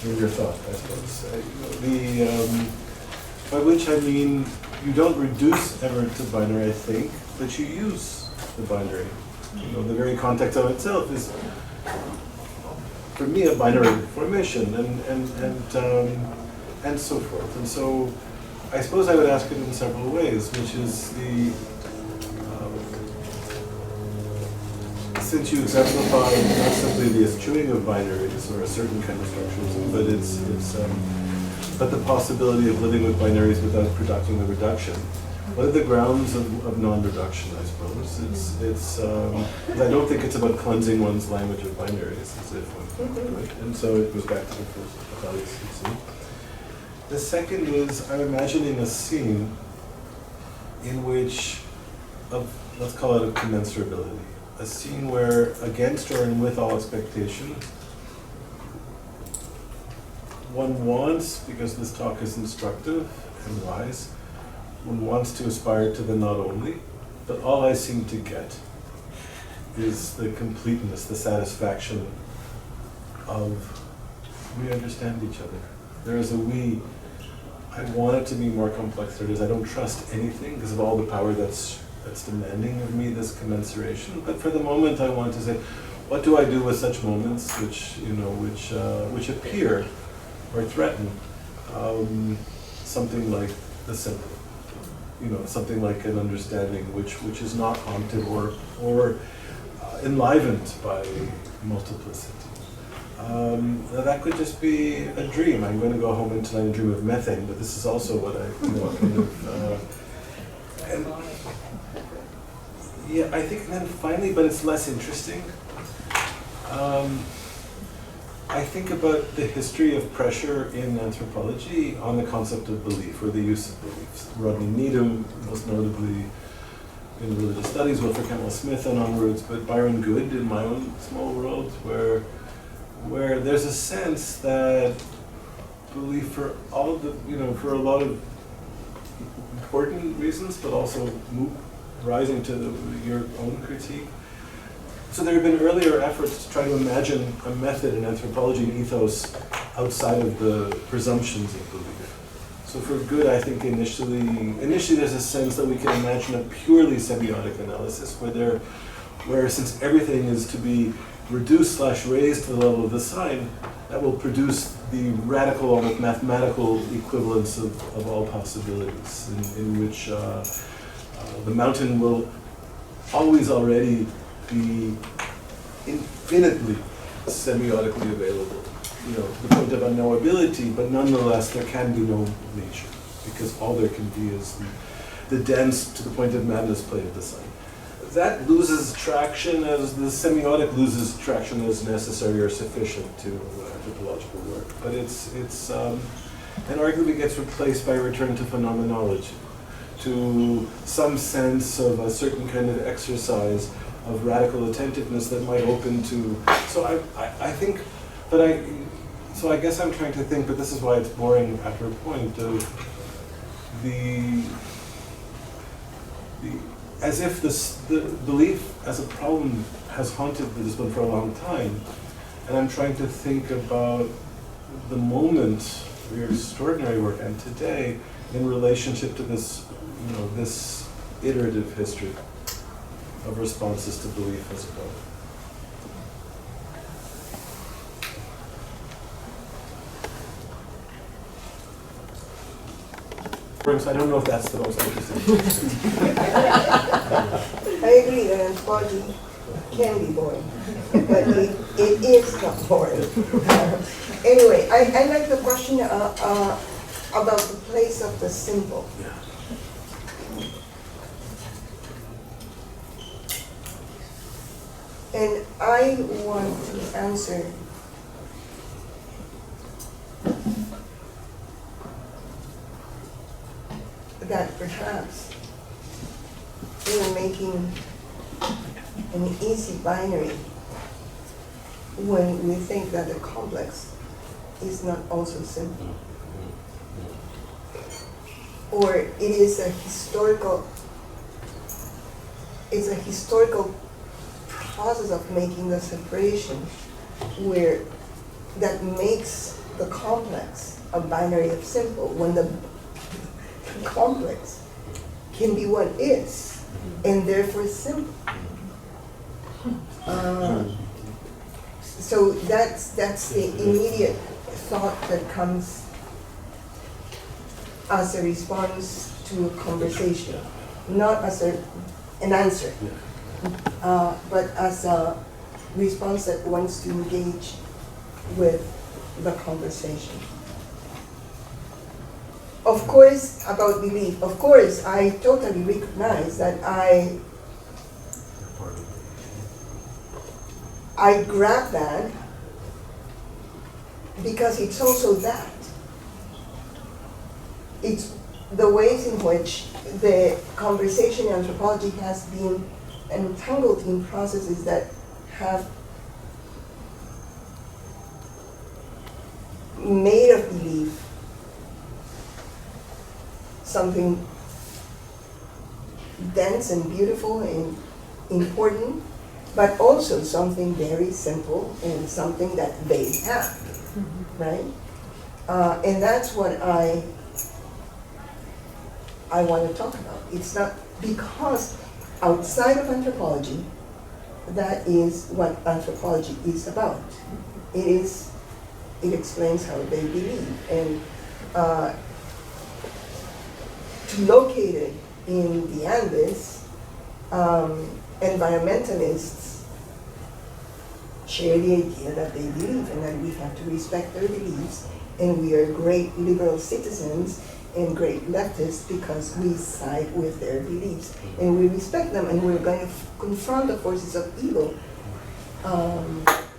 in your thought? I suppose by which I mean you don't reduce ever to binary, I think, but you use the binary. You know, the very context of itself is, for me, a binary formation, and so forth. And so, I suppose I would ask it in several ways, which is the extent you exemplify not simply the eschewing of binaries or a certain kind of structures, but but the possibility of living with binaries without producing a reduction. What are the grounds of non-reduction, I suppose? I don't think it's about cleansing one's language of binaries, as if one could. And so it goes back to the first fallacy. The second is, I'm imagining a scene in which, let's call it a commensurability. A scene where, against or in with all expectation, one wants, because this talk is instructive and wise, one wants to aspire to the not only, but all I seem to get is the completeness, the satisfaction of we understand each other. There is a we. I want it to be more complex than it is. I don't trust anything because of all the power that's demanding of me this commensuration. But for the moment, I want to say, what do I do with such moments which appear or threaten something like the simple? Something like an understanding which is not haunted or enlivened by multiplicity. That could just be a dream. I'm going to go home tonight and dream of methane, but this is also what I kind of. I think then finally, but it's less interesting. I think about the history of pressure in anthropology on the concept of belief or the use of beliefs. Rodney Needham, most notably in religious studies, Wilfred Cantwell Smith and onwards, but Byron Good in my own small world, where there's a sense that belief for all of the, for a lot of important reasons, but also rising to your own critique. So there have been earlier efforts to try to imagine a method in anthropology and ethos outside of the presumptions of belief. So for Good, I think initially there's a sense that we can imagine a purely semiotic analysis where since everything is to be reduced/raised to the level of the sign, that will produce the radical, almost mathematical equivalence of all possibilities, in which the mountain will always already be infinitely semiotically available. The point of unknowability, but nonetheless there can be no nature, because all there can be is the dense to the point of madness plane of the sun. That loses traction as the semiotic loses traction as necessary or sufficient to anthropological work. But it's and arguably gets replaced by a return to phenomenology, to some sense of a certain kind of exercise of radical attentiveness that might open to. So I guess I'm trying to think, but this is why it's boring after a point of as if the belief as a problem has haunted the discipline for a long time, and I'm trying to think about the moment of your extraordinary work and today in relationship to this, this iterative history of responses to belief as well. I don't know if that's the most interesting. I agree that anthropology can be boring, but it is not boring. Anyway, I like the question about the place of the simple. And I want to answer that perhaps we're making an easy binary when we think that the complex is not also simple. Or it is a historical process of making the separation where that makes the complex a binary of simple, when the complex can be what is and therefore simple. So that's the immediate thought that comes as a response to a conversation, not as an answer. but as a response that wants to engage with the conversation. Of course, about belief, of course, I totally recognize that I grab that because it's also that. It's the ways in which the conversation in anthropology has been entangled in processes that have made of belief something dense and beautiful and important, but also something very simple and something that they have, right? And that's what I want to talk about. It's not because outside of anthropology, that is what anthropology is about. It explains how they believe. And located in the Andes, environmentalists share the idea that they believe and that we have to respect their beliefs, and we are great liberal citizens and great leftists because we side with their beliefs and we respect them, and we're going to confront the forces of evil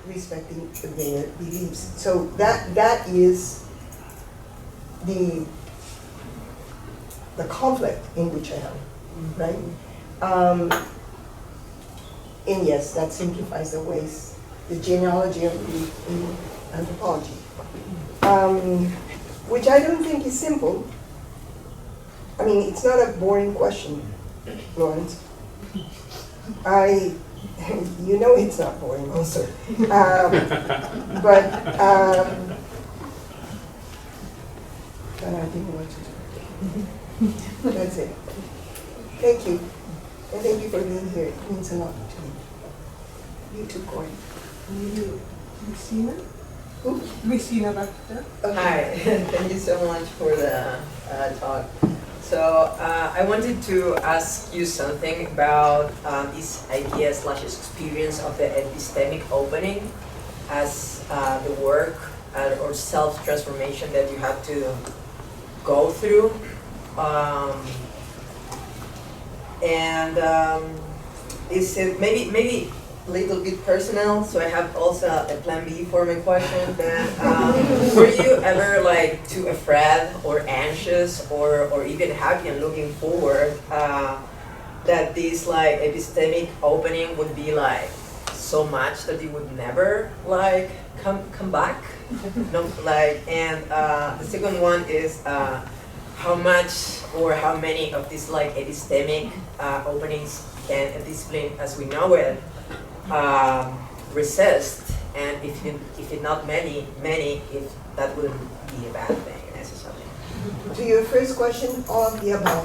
respecting their beliefs. So that is the conflict in which I am, right? And yes, that simplifies the ways, the genealogy of belief in anthropology, which I don't think is simple. I mean, it's not a boring question, Lawrence. You know it's not boring also. But I think what to do. That's it. Thank you. And thank you for being here. It means a lot to me. You too, Corey. You, Lucina? Who? Lucina back there. Okay. Hi, thank you so much for the talk. So I wanted to ask you something about this idea/experience of the epistemic opening as the work or self-transformation that you have to go through. Is it maybe a little bit personal, so I have also a plan B for my question. Then, were you ever like too afraid or anxious or even happy and looking forward that this like epistemic opening would be like so much that it would never like come back? No, like, and the second one is how much or how many of these like epistemic openings can a discipline as we know it resist, and if it not many, if that wouldn't be a bad thing necessarily. To your first question, all of the above.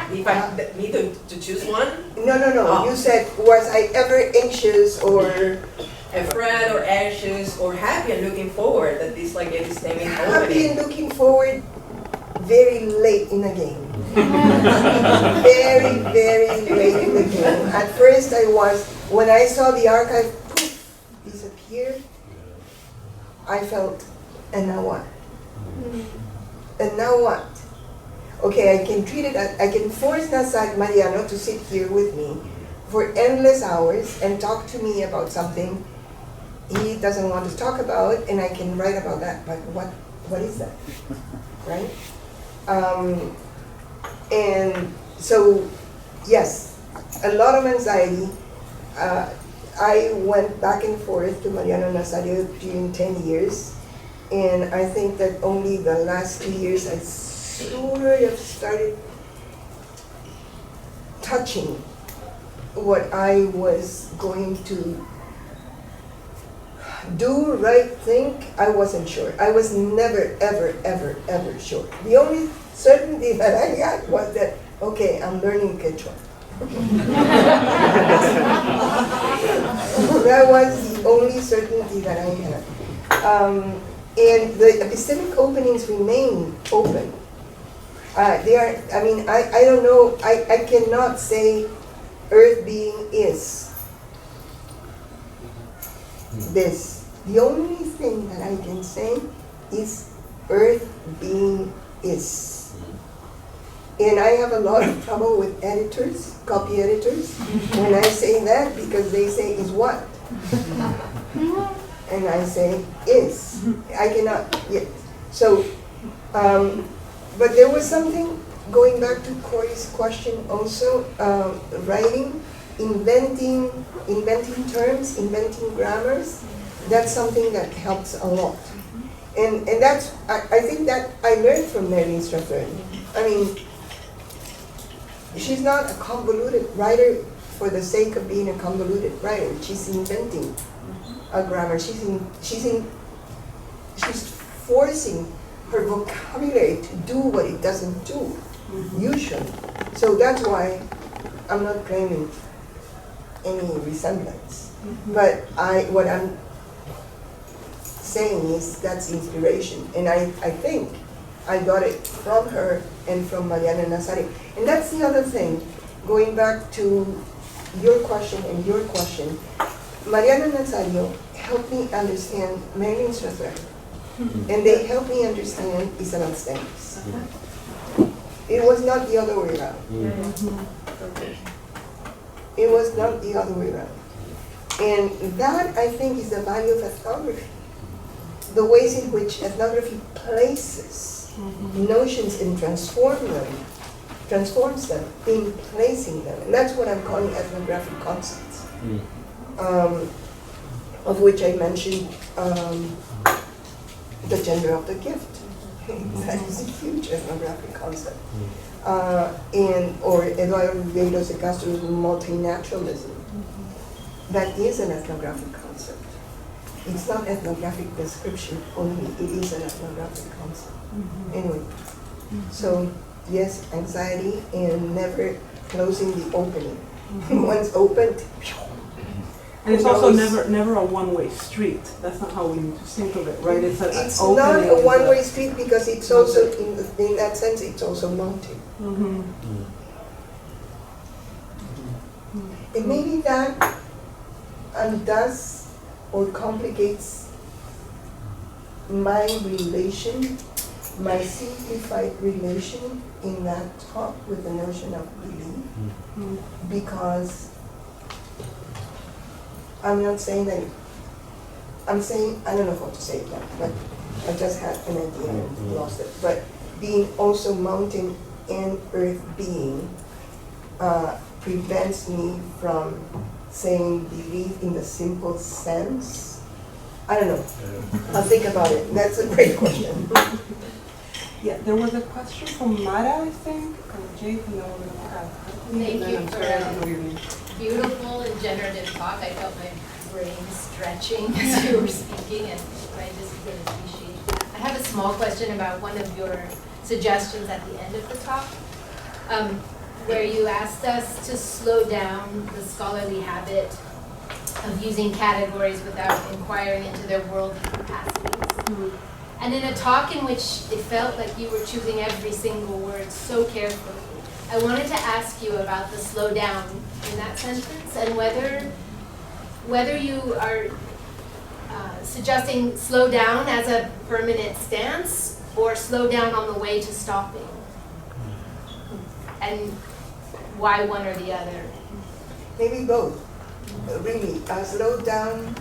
If I need to choose one? No. Oh. You said, was I ever anxious or afraid or anxious or happy and looking forward that this like epistemic happy and opening? looking forward very late in the game. Very, very late in the game. At first I was, when I saw the archive poof, disappear, I felt, and now what? And now what? Okay, I can treat it, I can force Mariano to sit here with me for endless hours and talk to me about something he doesn't want to talk about, and I can write about that, but what is that, right? And so, yes, a lot of anxiety. I went back and forth to Mariano Nazario during 10 years, and I think that only the last 2 years I sort of started touching what I was going to do, right, think. I wasn't sure. I was never, ever, ever, ever sure. The only certainty that I had was that, okay, I'm learning Quechua. That was the only certainty that I had. And the epistemic openings remain open. They are, I mean, I don't know, I cannot say Earth being is this. The only thing that I can say is Earth being is. And I have a lot of trouble with editors, copy editors, when I say that, because they say is what? And I say is. I cannot yet. So, but there was something, going back to Corey's question also, writing, inventing terms, inventing grammars, that's something that helps a lot. And that's, I think that I learned from Mary Strathern. I mean, she's not a convoluted writer for the sake of being a convoluted writer. She's inventing a grammar. She's forcing her vocabulary to do what it doesn't do, usually. So that's why I'm not claiming any resemblance. But what I'm saying is that's inspiration. And I think I got it from her and from Mariana Nazario. And that's the other thing, going back to your question and your question, Mariana Nazario helped me understand Marilyn Strathern, and they helped me understand Isabel Stennis. It was not the other way around. It was not the other way around. And that, I think, is the value of ethnography. The ways in which ethnography places notions and transforms them in placing them. And that's what I'm calling ethnographic concepts, of which I mentioned the gender of the gift. That is a huge ethnographic concept. Or Eduardo Ribeiro de Castro's multinaturalism. That is an ethnographic concept. It's not ethnographic description only, it is an ethnographic concept. Anyway, so yes, anxiety and never closing the opening. Once opened, And it's also never a one-way street. That's not how we need to think of it, right? It's not a one-way street because it's also, in that sense, it's also mounting. And maybe that undoes or complicates my relation, my simplified relation in that talk with the notion of belief, because I'm not saying that, I'm saying, I don't know how to say it now, but I just had an idea and lost it. But being also mountain and earth being prevents me from saying belief in the simple sense. I don't know. I'll think about it. That's a great question. Yeah, there was a question from Mara, I think, or Jake, and then we're going to have. Thank you for I don't know your name. beautiful and generative talk. I felt my brain stretching as you were speaking, and I just really appreciate that. I have a small question about one of your suggestions at the end of the talk, where you asked us to slow down the scholarly habit of using categories without inquiring into their worldly capacities. And in a talk in which it felt like you were choosing every single word so carefully, I wanted to ask you about the slow down in that sentence, and whether you are suggesting slow down as a permanent stance or slow down on the way to stopping, and why one or the other. Maybe both. Really, slow down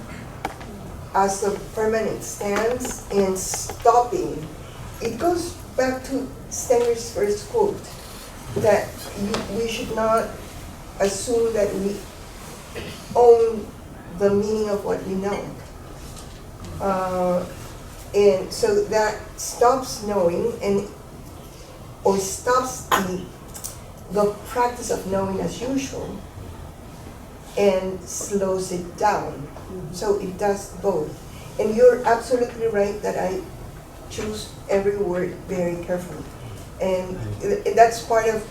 as a permanent stance and stopping. It goes back to Stenger's first quote, that we should not assume that we own the meaning of what we know. And so that stops knowing or stops the practice of knowing as usual and slows it down. So it does both. And you're absolutely right that I choose every word very carefully. And that's part of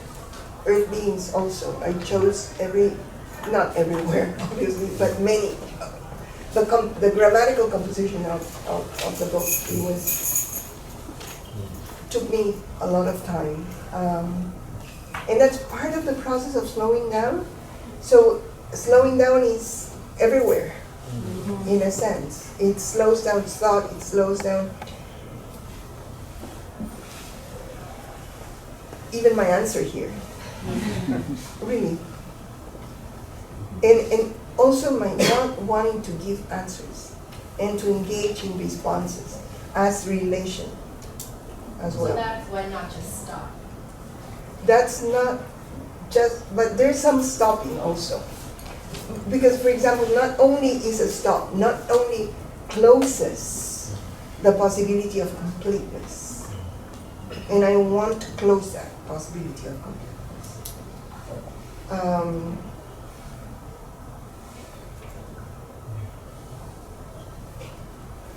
Earth Beings also. I chose not everywhere, obviously, but many. The grammatical composition of the book, took me a lot of time. And that's part of the process of slowing down, So slowing down is everywhere, in a sense. It slows down thought, it slows down even my answer here. Really. And also my not wanting to give answers and to engage in responses as relation as well. So that's why not just stop. That's not just, but there's some stopping also. Because, for example, not only is a stop, not only closes the possibility of completeness, and I want to close that possibility of completeness.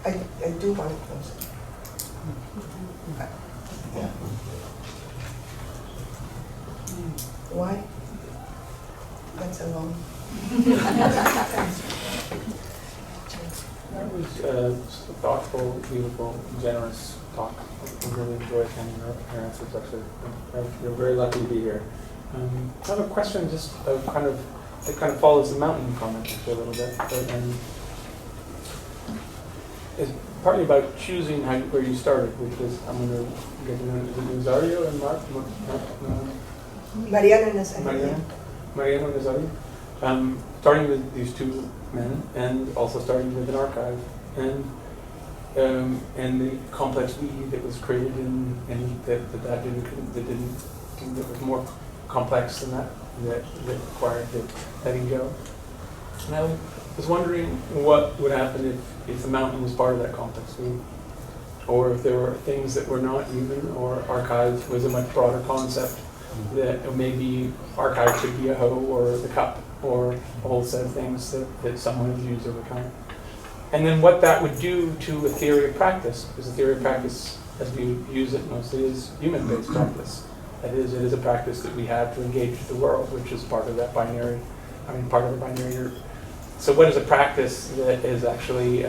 I do want to close it. Yeah. Why? That's a long. That was thoughtful, beautiful, generous talk. I really enjoyed hearing your answers, actually. You're very lucky to be here. I have a question just it kind of follows the mountain comment actually a little bit. And it's partly about choosing where you started, which is, I'm going to get to know Nazario and Mark? Mariano Nazario. Mariano Nazario. Starting with these two men, and also starting with an archive, and the complex we that was created, and that was more complex than that required the letting go. And I was wondering what would happen if the mountain was part of that complex we, or if there were things that were not human, or archive was a much broader concept. That maybe archive could be a hoe or the cup or a whole set of things that someone has used over time. And then what that would do to a theory of practice, because the theory of practice, as we use it mostly, is human-based practice. That is, it is a practice that we have to engage with the world, which is part of that binary, part of the binary. So what is a practice that is actually,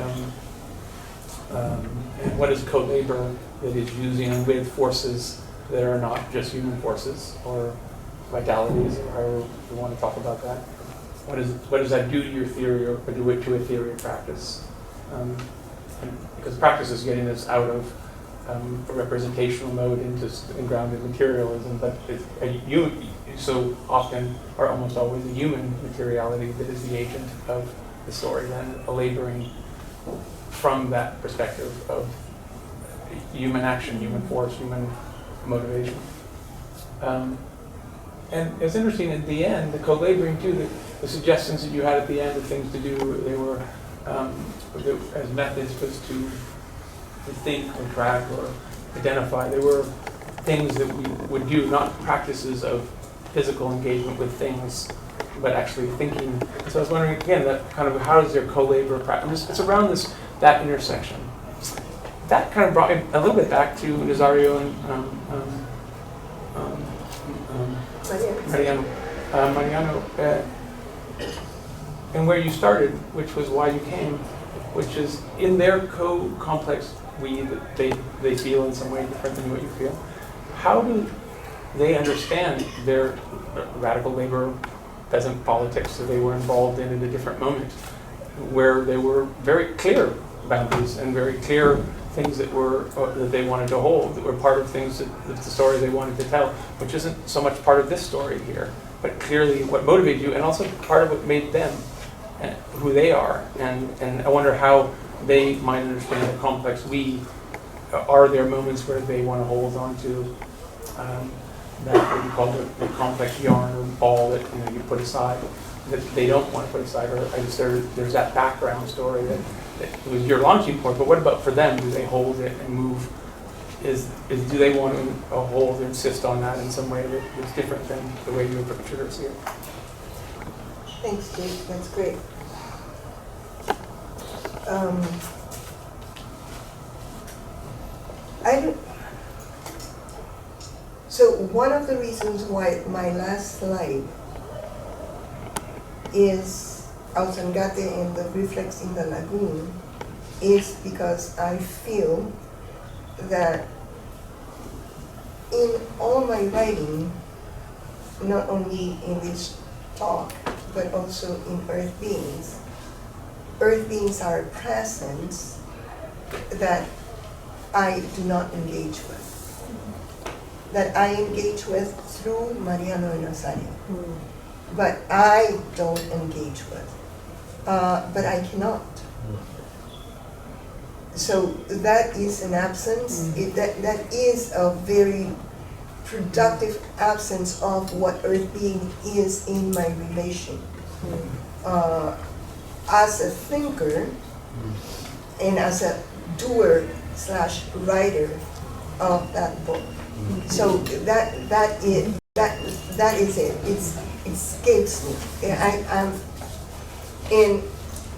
what is co-labor that is using with forces that are not just human forces or vitalities, or however you want to talk about that? What does that do to your theory, or do it to a theory of practice? Because practice is getting us out of a representational mode into grounded materialism, but you so often, or almost always, a human materiality that is the agent of the story, then a laboring from that perspective of human action, human force, human motivation. And it's interesting, at the end, the co-laboring too, the suggestions that you had at the end of things to do, they were, as methods was to think or track or identify. They were things that we would do, not practices of physical engagement with things, but actually thinking. And so I was wondering, again, that kind of how does their co-labor practice, it's around that intersection. That kind of brought me a little bit back to Nazario and Mariano, and where you started, which was why you came, which is in their complex we that they feel in some way different than what you feel. How do they understand their radical labor peasant politics that they were involved in at a different moment, where there were very clear boundaries and very clear things that they wanted to hold, that were part of things that the story they wanted to tell, which isn't so much part of this story here, but clearly what motivated you, and also part of what made them who they are. And I wonder how they might understand the complex we. Are there moments where they want to hold on to that what you call the complex yarn or ball that you put aside, that they don't want to put aside, or there's that background story that was your launching point, but what about for them? Do they hold it and move? Do they want to hold or insist on that in some way that's different than the way you approach it here? Thanks, Jake. That's great. So one of the reasons why my last slide is Ausangate and the reflex in the lagoon is because I feel that in all my writing, not only in this talk, but also in earth beings. Earth beings are a presence that I do not engage with, that I engage with through Mariano and Nazario, but I don't engage with, but I cannot. So that is an absence. That is a very productive absence of what earth being is in my relation. As a thinker and as a doer / writer of that book. So that is it. It escapes me. I'm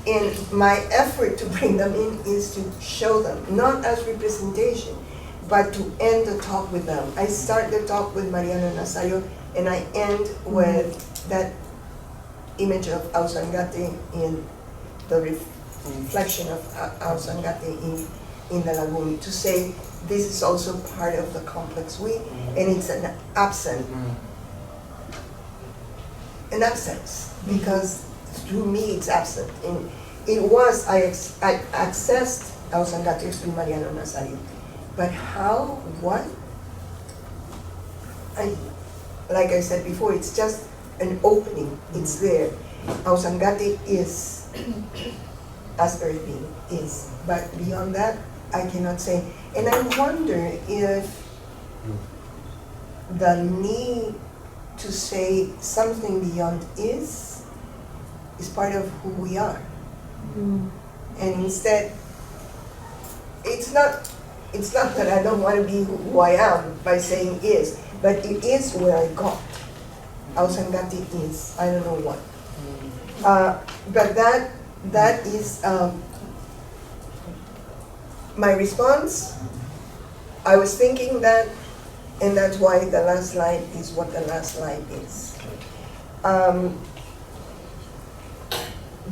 in my effort to bring them in is to show them, not as representation, but to end the talk with them. I start the talk with Mariano Nazario, and I end with that image of Ausangate in the reflection of Ausangate in the lagoon, to say this is also part of the complex we, and it's an absence, because through me it's absent. And it was, I accessed Ausangate through Mariano Nazario. But how, what? Like I said before, it's just an opening, it's there. Ausangate is, as earth being is. But beyond that, I cannot say. And I wonder if the need to say something beyond is part of who we are. And instead, it's not that I don't want to be who I am by saying is, but it is where I got. Ausangate is, I don't know what. But that is my response. I was thinking that, and that's why the last slide is what the last slide is.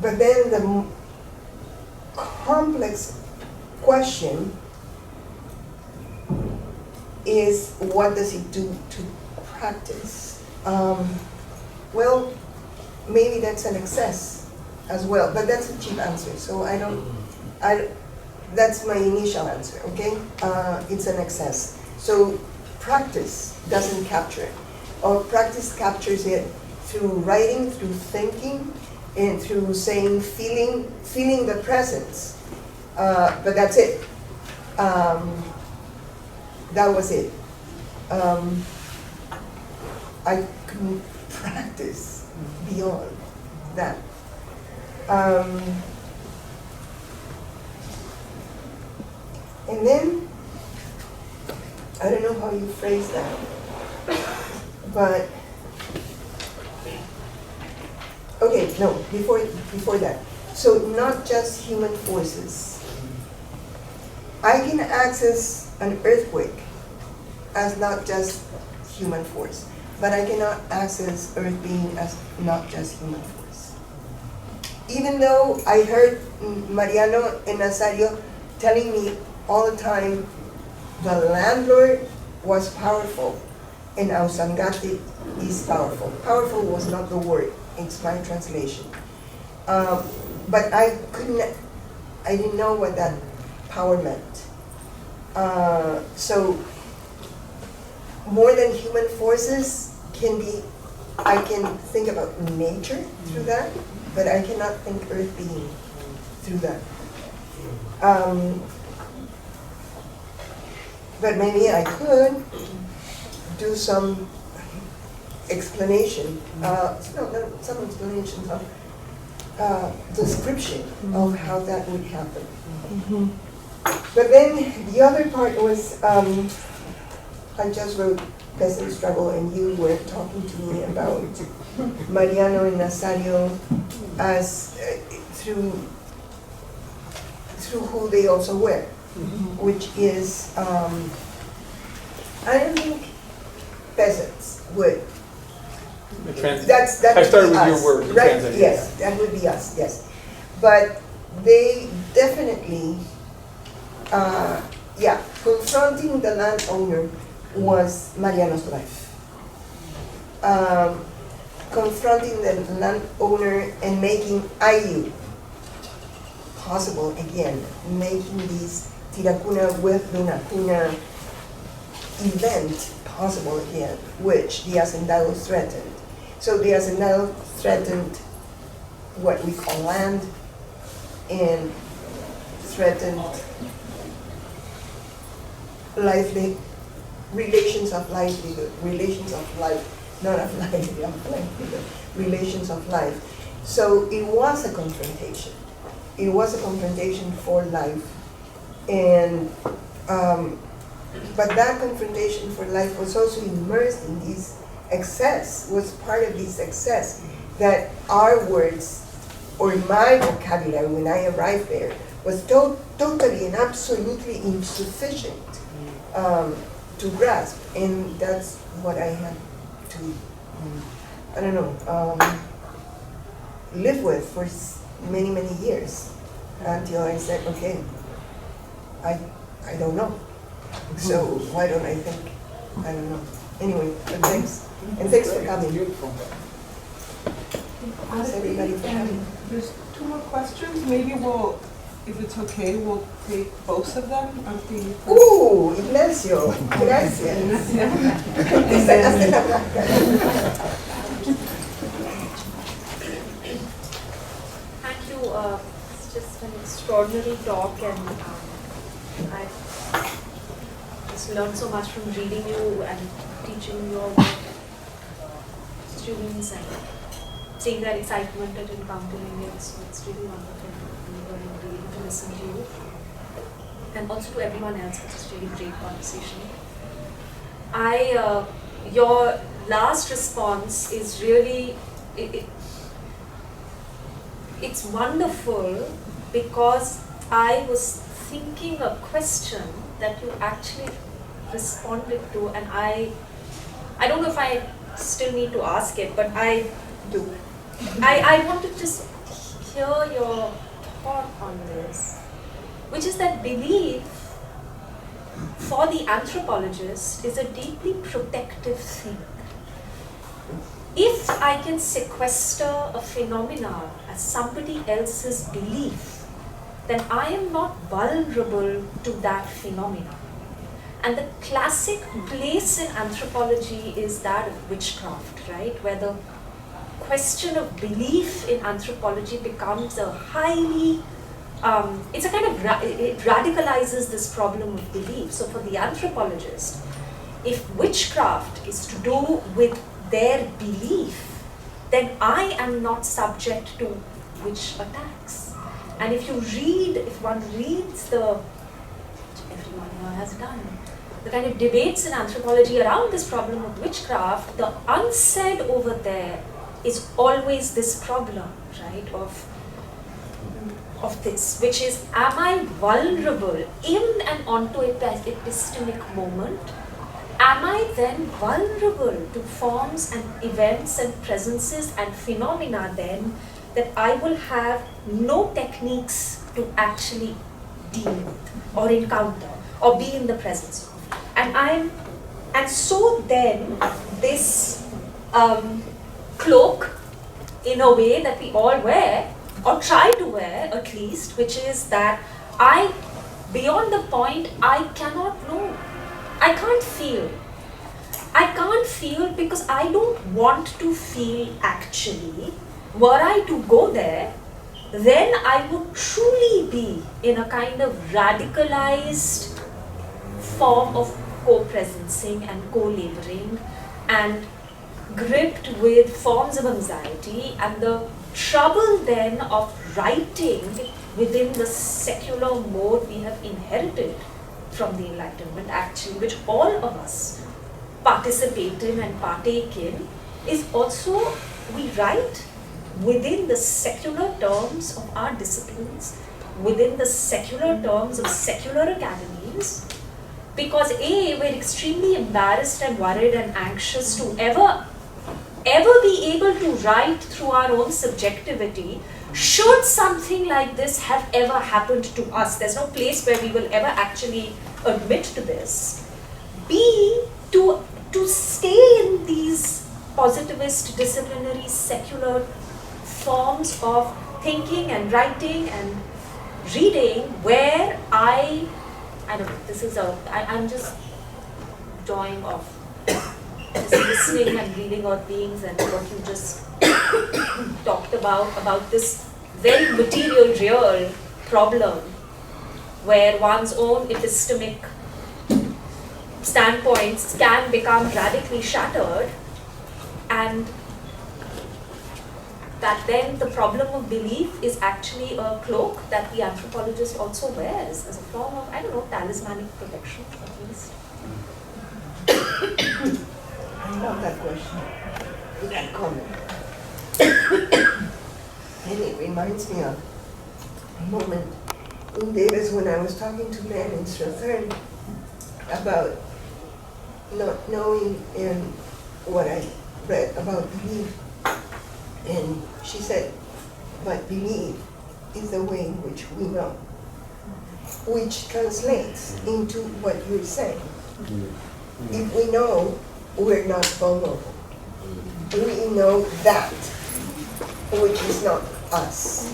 But then the complex question is, what does it do to practice? Well, maybe that's an excess as well, but that's a cheap answer. So that's my initial answer, okay? It's an excess. So practice doesn't capture it, or practice captures it through writing, through thinking, and through saying, feeling the presence. But that's it. That was it. I couldn't practice beyond that. And then, I don't know how you phrase that, but, okay, no, before that. So not just human forces. I can access an earthquake as not just human force, but I cannot access earth being as not just human force. Even though I heard Mariano and Nazario telling me all the time the landlord was powerful and Ausangate is powerful. Powerful was not the word, it's my translation. But I didn't know what that power meant. So more than human forces can be, I can think about nature through that, but I cannot think earth being through that. But maybe I could do some explanation, some explanation of description of how that would happen. But then the other part was, I just wrote Peasant Struggle, and you were talking to me about Mariano and Nazario as through who they also were, which is, I don't think peasants would. I started with your word, right? Yes, that would be us. Yes, but they definitely, confronting the landowner was Mariano's life. confronting the landowner and making IU possible again, making this Tirakuna with Lunacuna event possible again, which the hacendado threatened. So the hacendado threatened what we call land and threatened relations of livelihood, not of livelihood, relations of life. So it was a confrontation. It was a confrontation for life, and but that confrontation for life was also immersed in this excess, was part of this excess that our words, or my vocabulary when I arrived there, was totally and absolutely insufficient to grasp, and that's what I had to, I don't know, live with for many, many years until I said, okay, I don't know. So why don't I think? I don't know. Anyway, but thanks. And thanks for coming. Beautiful. Thanks everybody for coming. There's 2 more questions. Maybe we'll, if it's okay, we'll take both of them at the first. Ignacio, gracias. Thank you. It's just an extraordinary talk, and I just learned so much from reading you and teaching your students and seeing that excitement and encountering it. So it's really wonderful to listen to you, and also to everyone else. It's a really great conversation. Your last response is really, it's wonderful, because I was thinking a question that you actually responded to, and I don't know if I still need to ask it, but I do. I want to just hear your thought on this, which is that belief for the anthropologist is a deeply protective thing. If I can sequester a phenomenon as somebody else's belief, then I am not vulnerable to that phenomenon. And the classic place in anthropology is that of witchcraft, right? Where the question of belief in anthropology becomes a highly, it's a kind of, it radicalizes this problem of belief. So for the anthropologist, if witchcraft is to do with their belief, then I am not subject to witch attacks. And if one reads which everyone here has done, the kind of debates in anthropology around this problem of witchcraft, the unsaid over there is always this problem, right, of this, which is, am I vulnerable in and onto epistemic moment? Am I then vulnerable to forms and events and presences and phenomena then that I will have no techniques to actually deal with or encounter or be in the presence of? And so then this cloak, in a way that we all wear, or try to wear at least, which is that beyond the point, I cannot know. I can't feel. I can't feel because I don't want to feel actually. Were I to go there, then I would truly be in a kind of radicalized form of co-presencing and co-laboring and gripped with forms of anxiety, and the trouble then of writing within the secular mode we have inherited from the Enlightenment, actually, which all of us participate in and partake in, is also we write within the secular terms of our disciplines, within the secular terms of secular academies, because A, we're extremely embarrassed and worried and anxious to ever be able to write through our own subjectivity. Should something like this have ever happened to us, there's no place where we will ever actually admit to this. B, to stay in these positivist, disciplinary, secular forms of thinking and writing and reading where I don't know, this is I'm just drawing off just listening and reading Earth Beings and what you just talked about this very material, real problem where one's own epistemic standpoints can become radically shattered, and that then the problem of belief is actually a cloak that the anthropologist also wears as a form of, I don't know, talismanic protection at least. I love that question, that comment. And it reminds me of a moment in Davis when I was talking to Len in Strathern about not knowing what I read about belief. And she said, but belief is the way in which we know, which translates into what you're saying. If we know, we're not vulnerable. We know that, which is not us.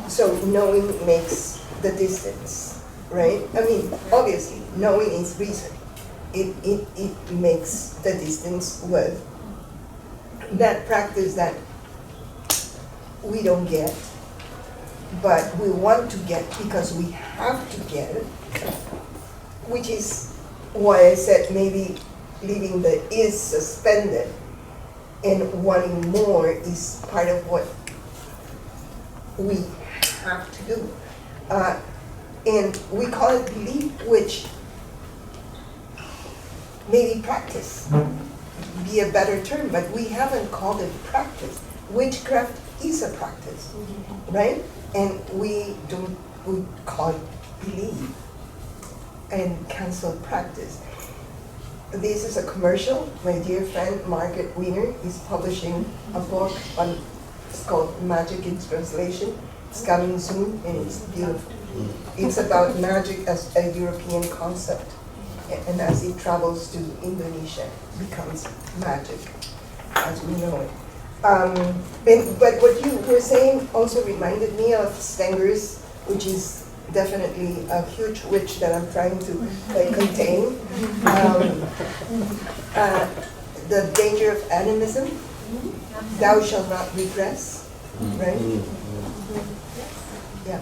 So knowing makes the distance, right? I mean, obviously, knowing is reason. It makes the distance with that practice that we don't get, but we want to get because we have to get it, which is why I said maybe leaving the is suspended and wanting more is part of what we have to do. And we call it belief, which maybe practice be a better term, but we haven't called it practice. Witchcraft is a practice, right? And we call it belief and cancel practice. This is a commercial. My dear friend Margaret Wiener is publishing a book on, it's called Magic in Translation. It's coming soon and it's beautiful. It's about magic as a European concept, and as it travels to Indonesia, it becomes magic as we know it. But what you were saying also reminded me of Stenger's, which is definitely a huge witch that I'm trying to contain. The danger of animism, thou shalt not regress, right? Yeah.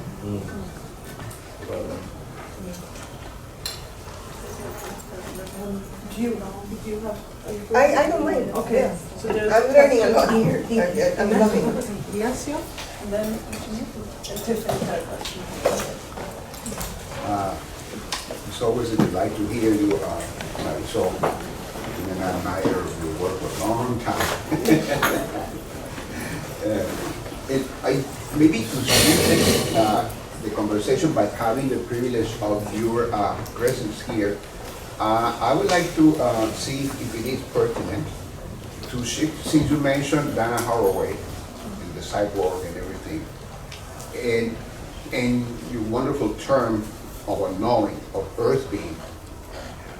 Do you have? I don't mind. Okay. Yeah. So there's I'm learning a lot here. I'm loving it. Ignacio, and then Tiffany had a question. It's always a delight to hear you, Marisol. And I admire your work for a long time. Maybe to strengthen the conversation by having the privilege of your presence here, I would like to see if it is pertinent to shift, since you mentioned Dana Haraway and the cyborg and everything, and your wonderful term of a knowing, of earth being.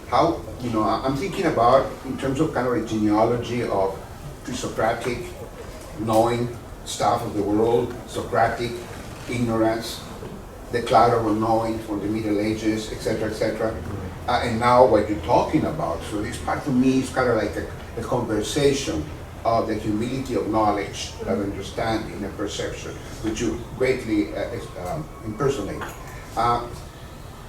How, I'm thinking about, in terms of kind of a genealogy of pre-Socratic knowing stuff of the world, Socratic ignorance, the cloud of unknowing from the Middle Ages, etc., etc. And now what you're talking about. So this part to me is kind of like a conversation of the humility of knowledge, of understanding and perception, which you greatly impersonate.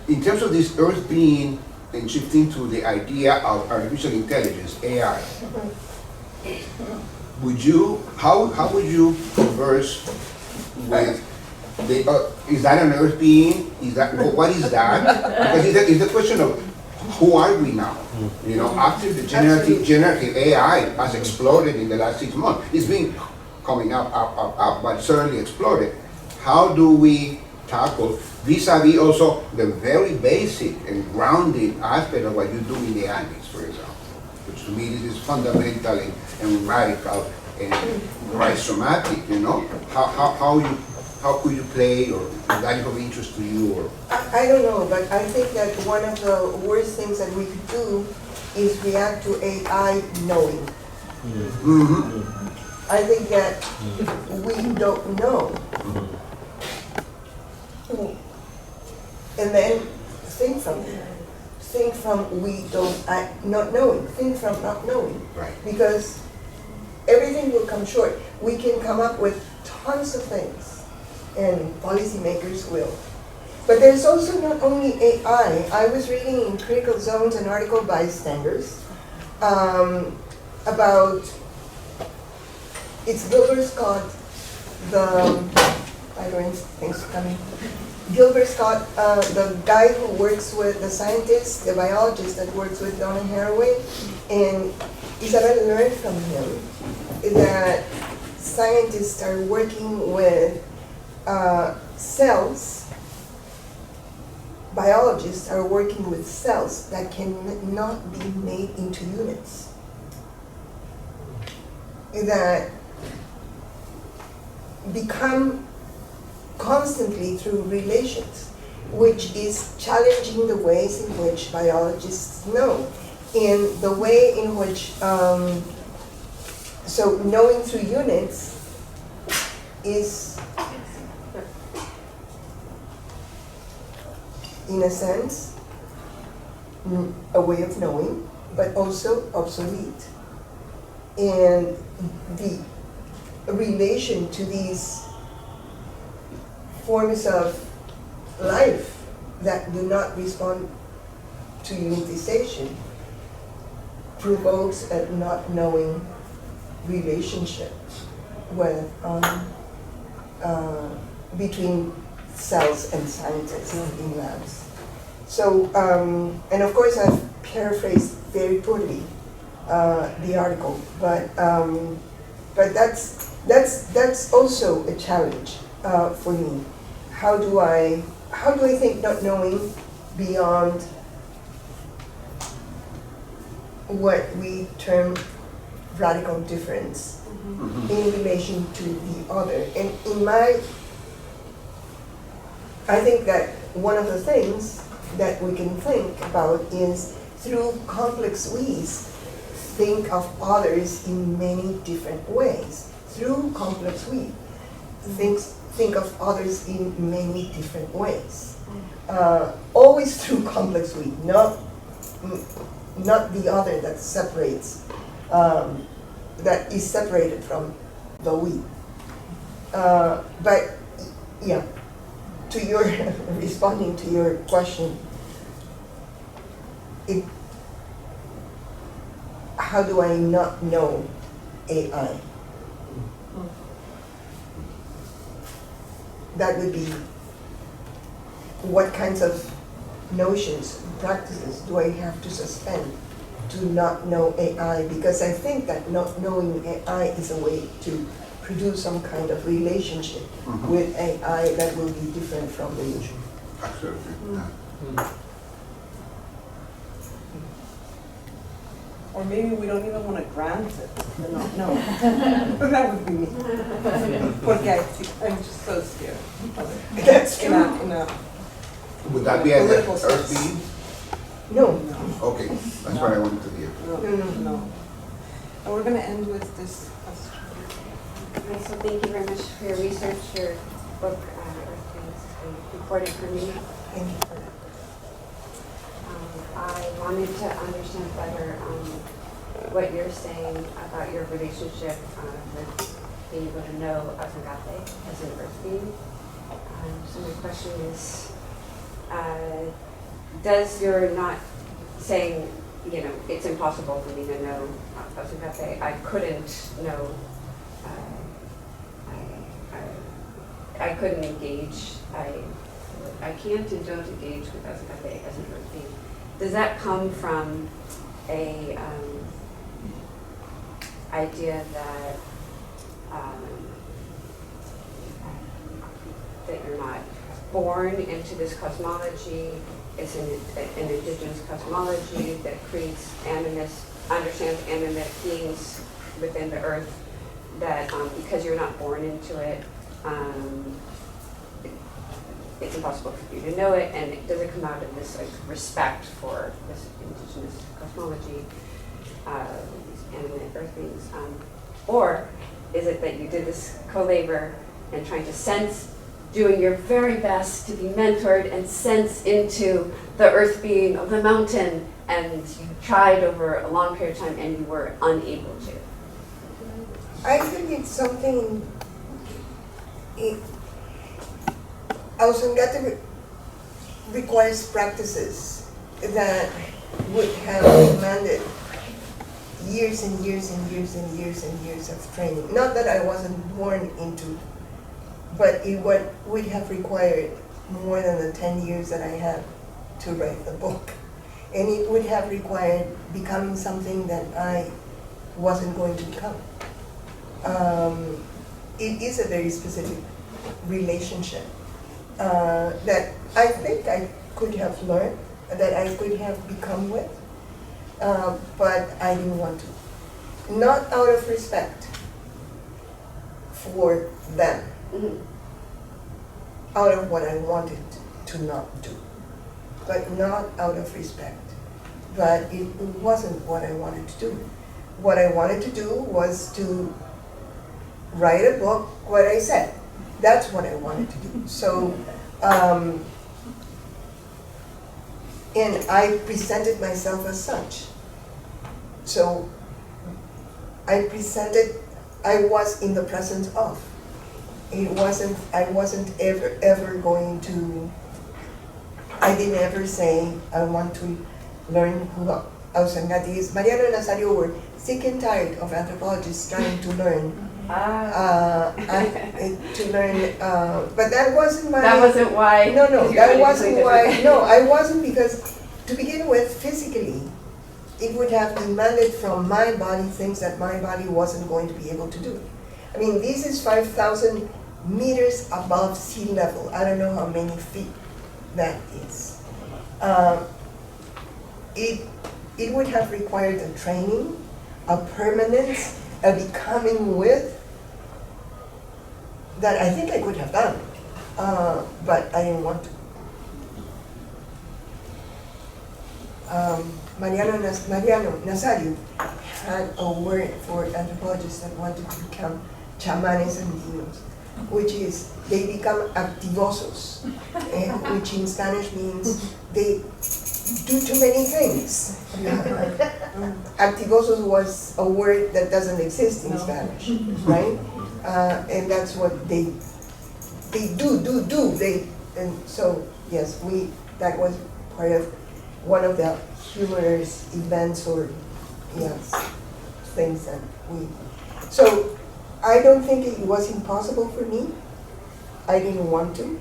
In terms of this earth being and shifting to the idea of artificial intelligence, AI, how would you converse with is that an earth being? What is that? Because it's the question of who are we now? After the generative AI has exploded in the last 6 months, it's been coming up, but certainly exploded. How do we tackle vis-a-vis also the very basic and grounded aspect of what you do in the Andes, for example, which to me this is fundamental and radical and rhizomatic, how could you play, or is that of interest to you? Or I don't know, but I think that one of the worst things that we could do is react to AI knowing. I think that we don't know. And then think from we don't not knowing, think from not knowing. Right. Because everything will come short. We can come up with tons of things, and policymakers will. But there's also not only AI. I was reading in Critical Zones an article by Stangers about, it's Gilbert Scott, thanks for coming. Gilbert Scott, the guy who works with the scientist, the biologist that works with Donna Haraway, and Isabel learned from him that scientists are working with cells. Biologists are working with cells that cannot be made into units. That become constantly through relations, which is challenging the ways in which biologists know. In the way in which, so knowing through units is, in a sense, a way of knowing, but also obsolete. And the relation to these forms of life that do not respond to unitization provokes a not knowing relationship with, between cells and scientists in labs. So, and of course I've paraphrased very poorly the article, but that's also a challenge for me. How do I think not knowing beyond what we term radical difference in relation to the other? And I think that one of the things that we can think about is through complex we's, think of others in many different ways. Through complex we, think of others in many different ways. Always through complex we, not the other that separates, that is separated from the we. But yeah, to your responding to your question, how do I not know AI? That would be, what kinds of notions, practices do I have to suspend to not know AI? Because I think that not knowing AI is a way to produce some kind of relationship with AI that will be different from the usual. Absolutely. Yeah. Or maybe we don't even want to grant it, the not knowing. That would be me. Porque I'm just so scared. That's true. Would that be an Political Earth sense. being? No. Okay, that's what I wanted to hear. No. And we're going to end with this question. Okay, so thank you very much for your research. Your book, Earth Beings, has been important for me. Thank you for that. I wanted to understand better what you're saying about your relationship with being able to know Asangate as an Earth being. So my question is, does your not saying, it's impossible for me to know Asangate, I couldn't know, I couldn't engage, I can't and don't engage with Asangate as an Earth being. Does that come from a idea that that you're not born into this cosmology? It's an indigenous cosmology that creates understands animate beings within the earth, that because you're not born into it, it's impossible for you to know it, and does it come out of this respect for this indigenous cosmology, these animate earth beings? Or is it that you did this co-labor and trying to sense, doing your very best to be mentored and sense into the earth being of the mountain, and you tried over a long period of time and you were unable to? I think it's something. Ausangate requires practices that would have demanded years and years and years and years and years of training. Not that I wasn't born into, but it would have required more than the 10 years that I had to write the book. And it would have required becoming something that I wasn't going to become. It is a very specific relationship that I think I could have learned, that I could have become with, but I didn't want to. Not out of respect for them, out of what I wanted to not do, but not out of respect. But it wasn't what I wanted to do. What I wanted to do was to write a book, what I said. That's what I wanted to do. So, and I presented myself as such. So, I was in the presence of. I wasn't ever going to, I didn't ever say, I want to learn who Ausangate is. Mariano and Nazario were sick and tired of anthropologists trying to learn. But that wasn't my... That wasn't why? No, that wasn't why. No, I wasn't, because to begin with, physically, it would have demanded from my body things that my body wasn't going to be able to do. I mean, this is 5,000 meters above sea level. I don't know how many feet that is. It would have required a training, a permanence, a becoming with, that I think I could have done, but I didn't want to. Mariano Nazario had a word for anthropologists that wanted to become chamanes andinos, which is they become activosos, which in Spanish means they do too many things. Activosos was a word that doesn't exist in Spanish, right? And that's what they do. And so yes, that was part of one of the humorous events or things that we. So I don't think it was impossible for me. I didn't want to,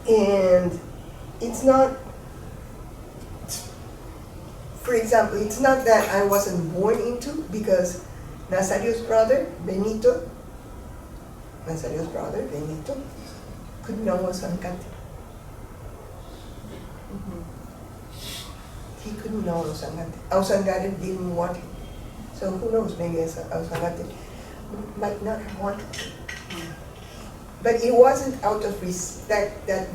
and it's not. For example, it's not that I wasn't born into, because Nazario's brother, Benito, could know Ausangate. He couldn't know Ausangate. Ausangate didn't want him. So who knows, maybe Ausangate might not have wanted him. But it wasn't out of respect, that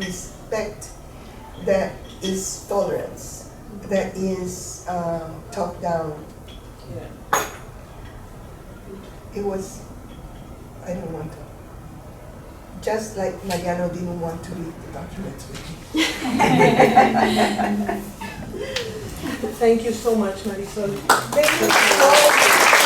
is tolerance, that is top-down. It was, I didn't want to. Just like Mariano didn't want to read the documents with me. Thank you so much, Marisol. Thank you so much.